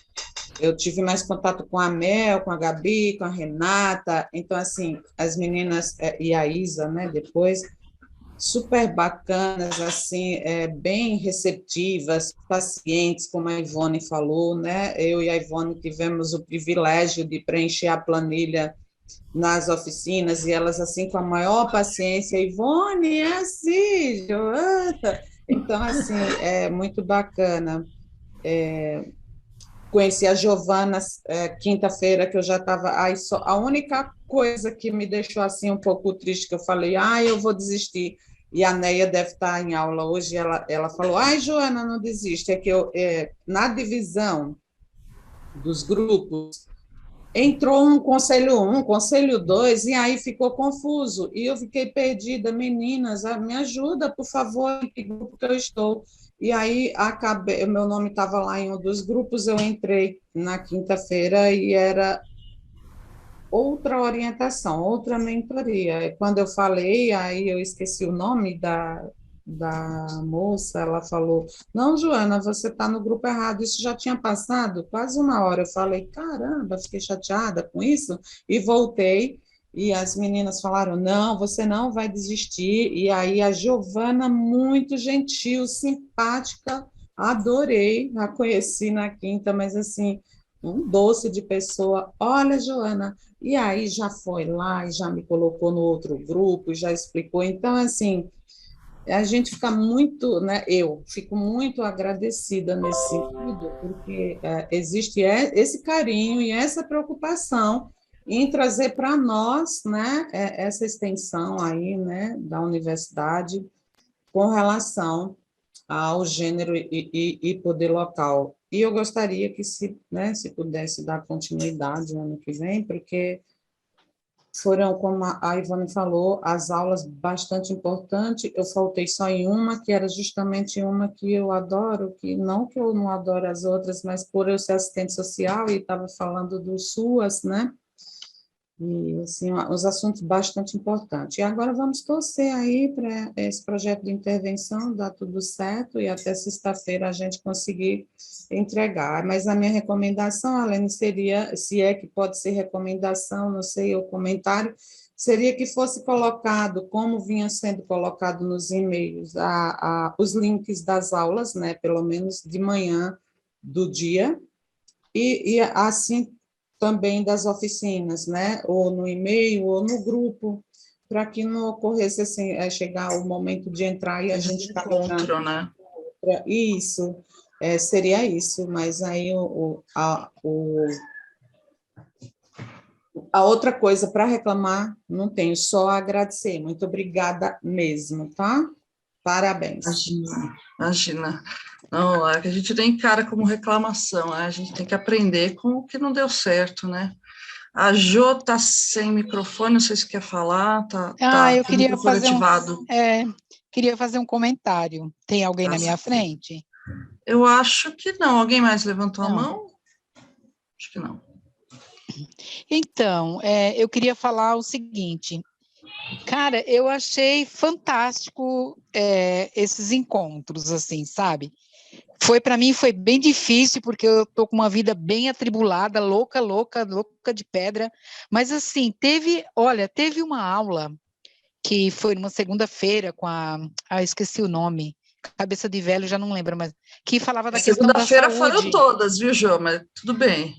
Eu tive mais contato com a Mel, com a Gabi, com a Renata. Então, assim, as meninas, e a Isa, né? Depois, super bacanas, assim, bem receptivas, pacientes, como a Ivone falou, né? Eu e a Ivone tivemos o privilégio de preencher a planilha nas oficinas, e elas, assim, com a maior paciência, Ivone, é assim, Joana. Então, assim, é muito bacana. Conheci a Giovana quinta-feira, que eu já estava. A única coisa que me deixou assim um pouco triste, que eu falei, eu vou desistir. E a Neia deve estar em aula hoje, ela falou, Joana, não desiste. É que na divisão dos grupos, entrou um conselho 2, e aí ficou confuso. E eu fiquei perdida. Meninas, me ajuda, por favor, em que grupo que eu estou? E aí, meu nome estava lá em um dos grupos, eu entrei na quinta-feira e era outra orientação, outra mentoria. E quando eu falei, aí eu esqueci o nome da moça, ela falou, não, Joana, você está no grupo errado, isso já tinha passado quase uma hora. Eu falei, caramba, fiquei chateada com isso, e voltei, e as meninas falaram, não, você não vai desistir. E aí a Giovana, muito gentil, simpática, adorei, a conheci na quinta, mas assim, um doce de pessoa. Olha, Joana, e aí já foi lá e já me colocou no outro grupo, já explicou. Então, assim, a gente fica muito, né? Eu fico muito agradecida nesse sentido, porque existe esse carinho e essa preocupação em trazer para nós, né, essa extensão aí, né, da universidade com relação ao gênero e poder local. E eu gostaria que se pudesse dar continuidade no ano que vem, porque foram, como a Ivone falou, as aulas bastante importantes. Eu faltei só em uma, que era justamente uma que eu adoro, que eu não adoro as outras, mas por eu ser assistente social e estava falando do SUAS, né? E, assim, os assuntos bastante importantes. E agora vamos torcer aí para esse projeto de intervenção dar tudo certo e até sexta-feira a gente conseguir entregar. Mas a minha recomendação, Alene, seria, se é que pode ser recomendação, não sei, o comentário, seria que fosse colocado, como vinha sendo colocado nos e-mails, os links das aulas, né, pelo menos de manhã do dia, e assim também das oficinas, né? Ou no e-mail, ou no grupo, para que não ocorresse assim, chegar o momento de entrar e a gente ficar Encontro, né? isso, seria isso, mas aí a outra coisa para reclamar, não tenho, só agradecer. Muito obrigada mesmo, tá? Parabéns. Imagina, imagina. Não, é que a gente nem encara como reclamação, né? A gente tem que aprender com o que não deu certo, né? A Jo está sem microfone, não sei se quer falar, Eu com o queria microfone fazer ativado. queria fazer um comentário. Tem alguém na minha frente? Eu acho que não. Alguém mais levantou a Não. mão? Acho que não. Então, eu queria falar o seguinte, cara, eu achei fantástico esses encontros, assim, sabe? Para mim foi bem difícil, porque eu tô com uma vida bem atribulada, louca de pedra, mas assim, teve uma aula que foi numa segunda-feira com esqueci o nome, cabeça de velho, já não lembro, mas que falava da questão da Segunda-feira foram saúde. todas, viu, Jô? Mas tudo bem.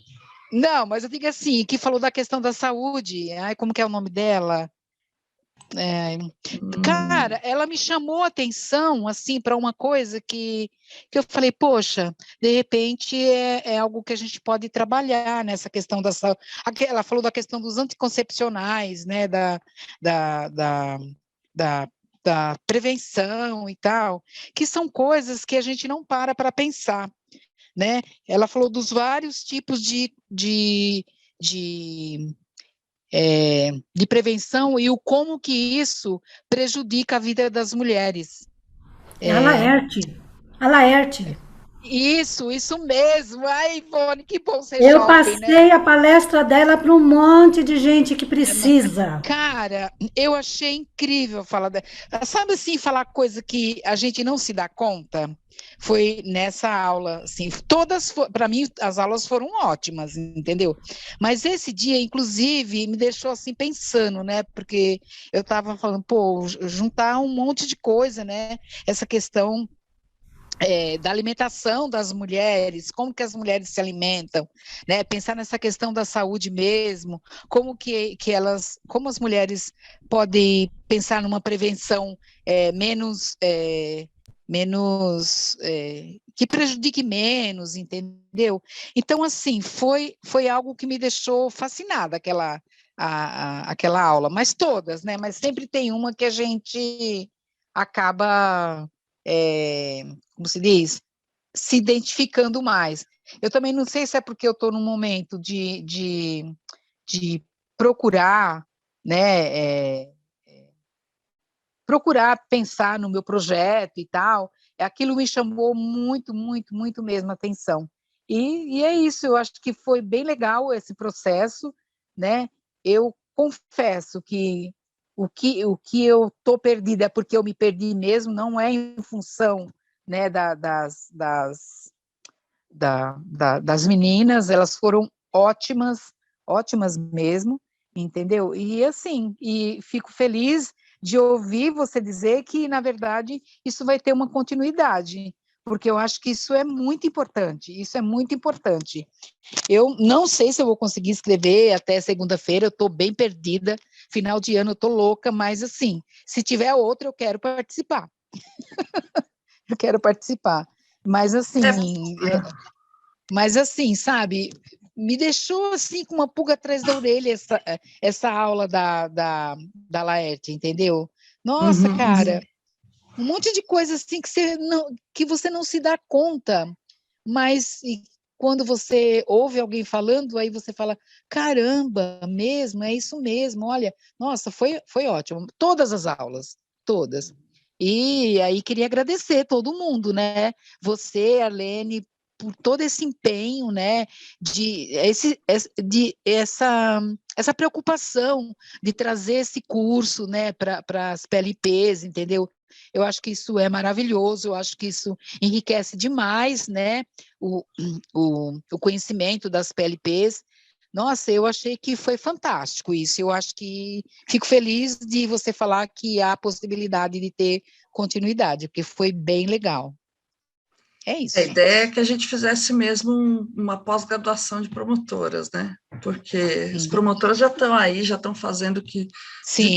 Não, mas eu digo assim, que falou da questão da saúde, como que é o nome dela? Cara, ela me chamou a atenção, assim, para uma coisa que eu falei, poxa, de repente é algo que a gente pode trabalhar nessa questão da saúde. Ela falou da questão dos anticoncepcionais, né, da prevenção e tal, que são coisas que a gente não para pensar, né? Ela falou dos vários tipos de prevenção e o como que isso prejudica a vida das mulheres. É a Laerte. A Laerte. Isso mesmo. Ai, Ivone, que bom ser Eu jovem, né? passei a palestra dela para um monte de gente que precisa. Cara, eu achei incrível falar dela. Sabe assim, falar coisa que a gente não se dá conta? Foi nessa aula, assim, todas, para mim, as aulas foram ótimas, entendeu? Mas esse dia, inclusive, me deixou assim pensando, né? Porque eu estava falando, pô, juntar um monte de coisa, né? Essa questão da alimentação das mulheres, como que as mulheres se alimentam, né? Pensar nessa questão da saúde mesmo, como que como as mulheres podem pensar numa prevenção menos que prejudique menos, entendeu? Então, assim, foi algo que me deixou fascinada, aquela aula, mas todas, né? Mas sempre tem uma que a gente acaba, como se diz, se identificando mais. Eu também não sei se é porque eu estou num momento de procurar, né, procurar pensar no meu projeto e tal, aquilo me chamou muito, muito, muito mesmo a atenção. E é isso, eu acho que foi bem legal esse processo, né? Eu confesso que o que eu estou perdida é porque eu me perdi mesmo, não é em função, né, das meninas, elas foram ótimas, ótimas mesmo, entendeu? E assim, e fico feliz de ouvir você dizer que, na verdade, isso vai ter uma continuidade, porque eu acho que isso é muito importante, isso é muito importante. Eu não sei se eu vou conseguir escrever até segunda-feira, eu estou bem perdida, final de ano eu estou louca, mas assim, se tiver outra, eu quero participar. Eu quero participar. Mas assim, sabe, me deixou assim com uma pulga atrás da orelha essa aula da Laerte, entendeu? Nossa, cara, um monte de coisa assim que você não se dá conta, mas quando você ouve alguém falando, aí você fala, caramba, mesmo, é isso mesmo, olha, nossa, foi ótimo, todas as aulas, todas. E aí queria agradecer todo mundo, né? Você, Arlene, por todo esse empenho, né, essa preocupação de trazer esse curso, né, para as PLPs, entendeu? Eu acho que isso é maravilhoso, eu acho que isso enriquece demais, né, o conhecimento das PLPs. Nossa, eu achei que foi fantástico isso, eu acho que fico feliz de você falar que há a possibilidade de ter continuidade, porque foi bem legal. É isso. A ideia é que a gente fizesse mesmo uma pós-graduação de promotoras, né? Porque as promotoras já estão aí, já estão fazendo de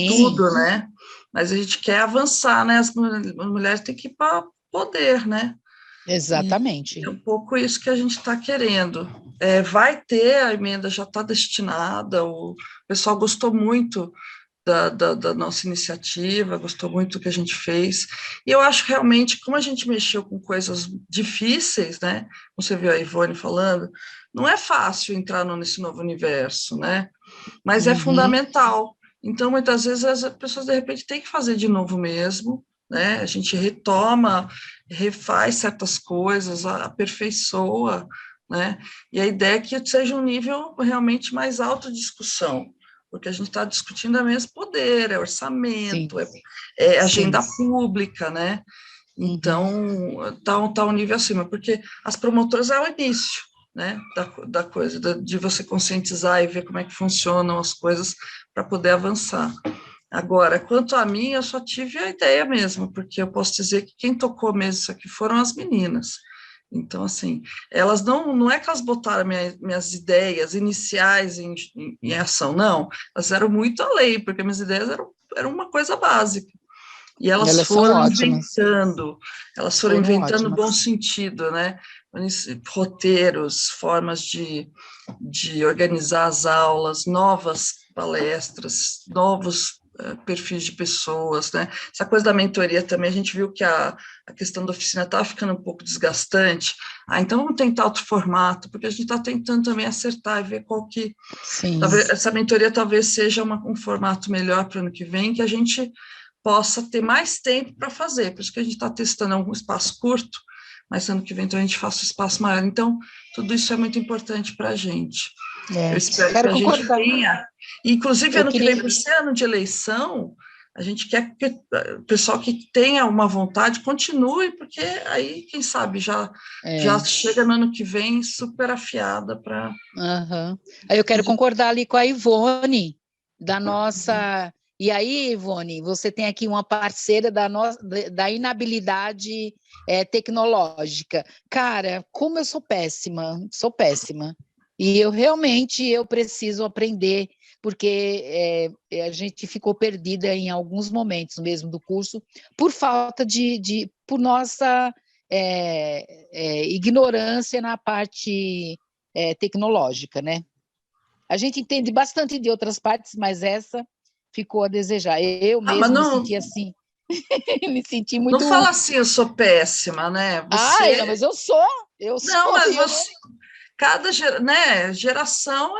tudo, né? Mas a gente quer avançar, né? As mulheres têm que ir para poder, né? Exatamente. E é um pouco isso que a gente está querendo. Vai ter, a emenda já está destinada, o pessoal gostou muito da nossa iniciativa, gostou muito do que a gente fez, e eu acho realmente, como a gente mexeu com coisas difíceis, né, você viu a Ivone falando, não é fácil entrar nesse novo universo, né, mas é fundamental, então muitas vezes as pessoas de repente têm que fazer de novo mesmo, né, a gente retoma, refaz certas coisas, aperfeiçoa, né? E a ideia é que seja um nível realmente mais alto de discussão, porque a gente está discutindo é mesmo poder, é orçamento, é agenda pública, né? Então, tá um nível acima, porque as promotoras é o início, né, da coisa, de você conscientizar e ver como é que funcionam as coisas para poder avançar. Agora, quanto a mim, eu só tive a ideia mesmo, porque eu posso dizer que quem tocou mesmo isso aqui foram as meninas. Então, assim, elas não é que elas botaram minhas ideias iniciais em ação, não, elas eram muito além, porque minhas ideias eram uma coisa básica. E elas foram inventando, no bom sentido, né? Roteiros, formas de organizar as aulas, novas palestras, novos perfis de pessoas, né? Essa coisa da mentoria também, a gente viu que a questão da oficina estava ficando um pouco desgastante. Então vamos tentar outro formato, porque a gente está tentando também acertar e ver qual que... Talvez, essa mentoria talvez seja um formato melhor para o ano que vem, que a gente possa ter mais tempo para fazer, por isso que a gente está testando um espaço curto, mas ano que vem então a gente faça um espaço maior. Então, tudo isso é muito importante para a gente. Eu espero que a gente tenha, inclusive ano que vem, por ser ano de eleição, a gente quer que o pessoal que tenha uma vontade continue, porque aí, quem sabe, já chega no ano que vem super afiada para... Aí eu quero concordar ali com a Ivone, da nossa... E aí, Ivone, você tem aqui uma parceira da inabilidade tecnológica. Cara, como eu sou péssima. E eu preciso aprender, porque a gente ficou perdida em alguns momentos mesmo do curso, por falta por nossa ignorância na parte tecnológica, né? A gente entende bastante de outras partes, mas essa ficou a desejar. Eu mesmo me senti assim, me senti muito... Não fala assim, eu sou péssima, né? Não, mas eu sou. Não, mas você... Cada geração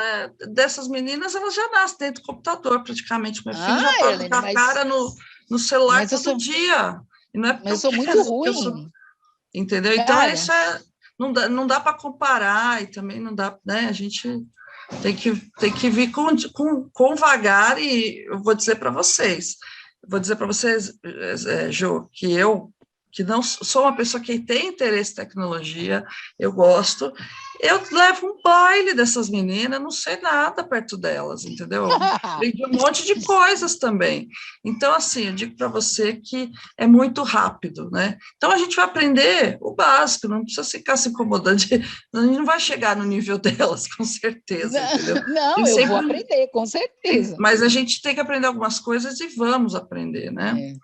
dessas meninas, elas já nascem dentro do computador, praticamente. Meu filho já pode botar a cara no celular todo dia. E não é mas eu sou muito ruim. Entendeu? Então, cara, isso não dá para comparar, e também não dá, né? A gente... Tem que vir com vagar, e eu vou dizer para vocês, Jo, que não sou uma pessoa que tem interesse em tecnologia, eu gosto, eu levo um baile dessas meninas, não sei nada perto delas, entendeu? Aprendi um monte de coisas também. Então, assim, eu digo para você que é muito rápido, né? Então, a gente vai aprender o básico, não precisa ficar se incomodando, a gente não vai chegar no nível delas, com certeza, entendeu? Não, eu vou aprender, com certeza. Mas a gente tem que aprender algumas coisas e vamos aprender, né?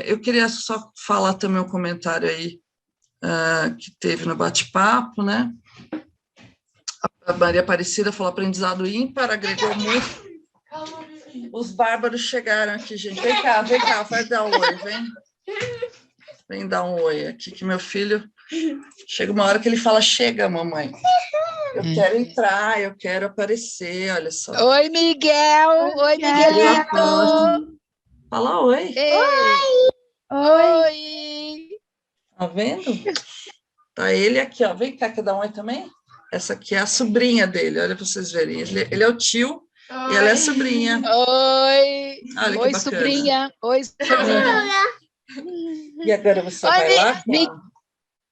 Eu queria só falar também um comentário aí que teve no bate-papo, né? A Maria Aparecida falou: aprendizado ímpar, agregou muito. Os bárbaros chegaram aqui, gente. Vem cá, vai dar um oi, vem. Vem dar um oi aqui, que meu filho... Chega uma hora que ele fala: chega, mamãe. Eu quero entrar, eu quero aparecer, olha só. Oi, Miguel! Oi, Miguelito! Fala oi. Oi! Tá vendo? Tá ele aqui, ó. Vem cá, quer dar um oi também? Essa aqui é a sobrinha dele, olha para vocês verem. Ele é o tio e ela é a sobrinha. Oi! Olha oi, que sobrinha! Oi, sobrinha! E agora você vai lá?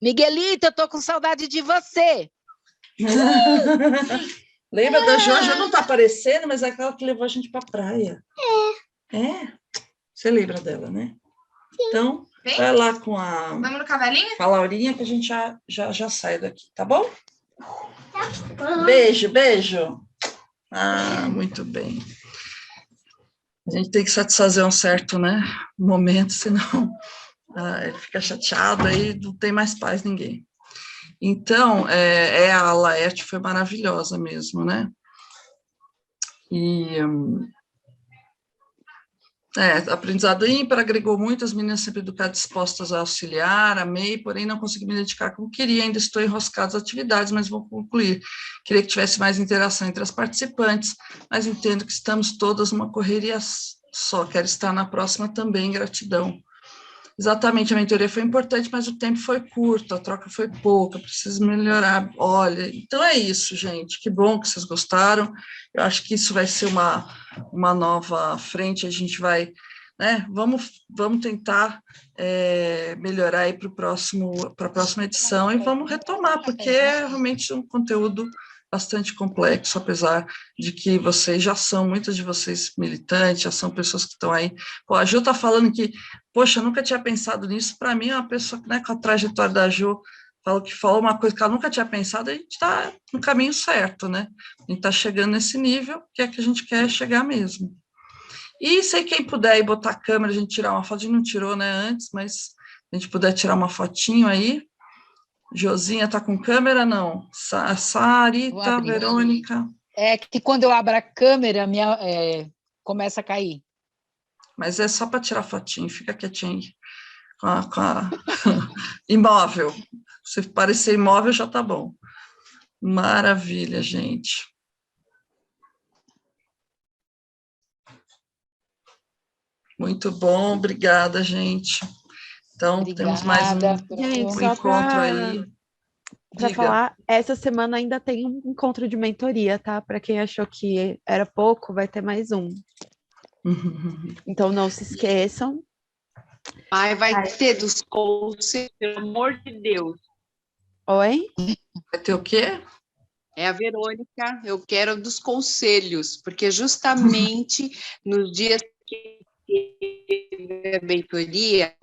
Miguelito, eu tô com saudade de você. Lembra da Joja? Não tá aparecendo, mas é aquela que levou a gente pra praia. Você lembra dela, né? Sim. Então, vai lá com a... Vamos no cavalinho? Com a Laurinha, que a gente já sai daqui, tá bom? Beijo. Muito bem. A gente tem que satisfazer um certo, né, momento, senão ele fica chateado, aí não tem mais paz ninguém. Então, a Laerte foi maravilhosa mesmo, né? E... aprendizado ímpar, agregou muito, as meninas sempre educadas, dispostas a auxiliar, amei, porém não consegui me dedicar como queria, ainda estou enroscada nas atividades, mas vou concluir. Queria que tivesse mais interação entre as participantes, mas entendo que estamos todas numa correria só, quero estar na próxima também, gratidão. Exatamente, a mentoria foi importante, mas o tempo foi curto, a troca foi pouca, preciso melhorar. Olha, então é isso, gente. Que bom que vocês gostaram. Eu acho que isso vai ser uma nova frente, a gente vai, né? Vamos tentar melhorar aí para a próxima edição e vamos retomar, porque é realmente um conteúdo bastante complexo, apesar de que vocês já são, muitas de vocês militantes, já são pessoas que estão aí. Pô, a Ju está falando que, poxa, eu nunca tinha pensado nisso. Para mim, é uma pessoa, né, com a trajetória da Ju, falou uma coisa que ela nunca tinha pensado, a gente está no caminho certo, né? A gente está chegando nesse nível, que é que a gente quer chegar mesmo. E se quem puder aí botar a câmera, a gente tirar uma foto, a gente não tirou, né, antes, mas se a gente puder tirar uma fotinho aí. Josinha está com câmera, não? Sarita, Verônica. É que quando eu abro a câmera, começa a cair. Mas é só para tirar fotinho, fica quietinho aí. Com a... imóvel. Se parecer imóvel, já tá bom. Maravilha, gente. Muito bom, obrigada, gente. Então, Obrigada, temos mais Gente, um só encontro aí. Para Diga. falar, essa semana ainda tem um encontro de mentoria, tá? Para quem achou que era pouco, vai ter mais um. Então, não se esqueçam. Ai, vai ter dos conselhos, pelo amor de Deus. Oi? Vai ter o quê? É a Verônica, eu quero dos conselhos, porque justamente nos dias que teve a mentoria,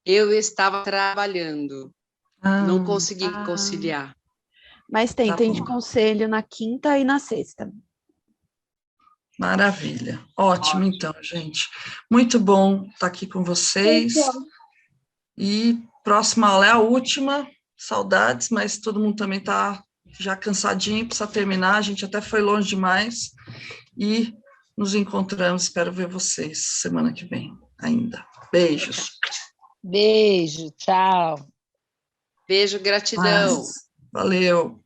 eu estava trabalhando, não consegui conciliar. Mas tem de conselho na quinta e na sexta. Maravilha. Ótimo, então, gente. Muito bom estar aqui com vocês. E próxima aula é a última. Saudades, mas todo mundo também está já cansadinho, precisa terminar. A gente até foi longe demais. E nos encontramos. Espero ver vocês semana que vem ainda. Beijos. Beijo, tchau. Beijo, gratidão. Valeu.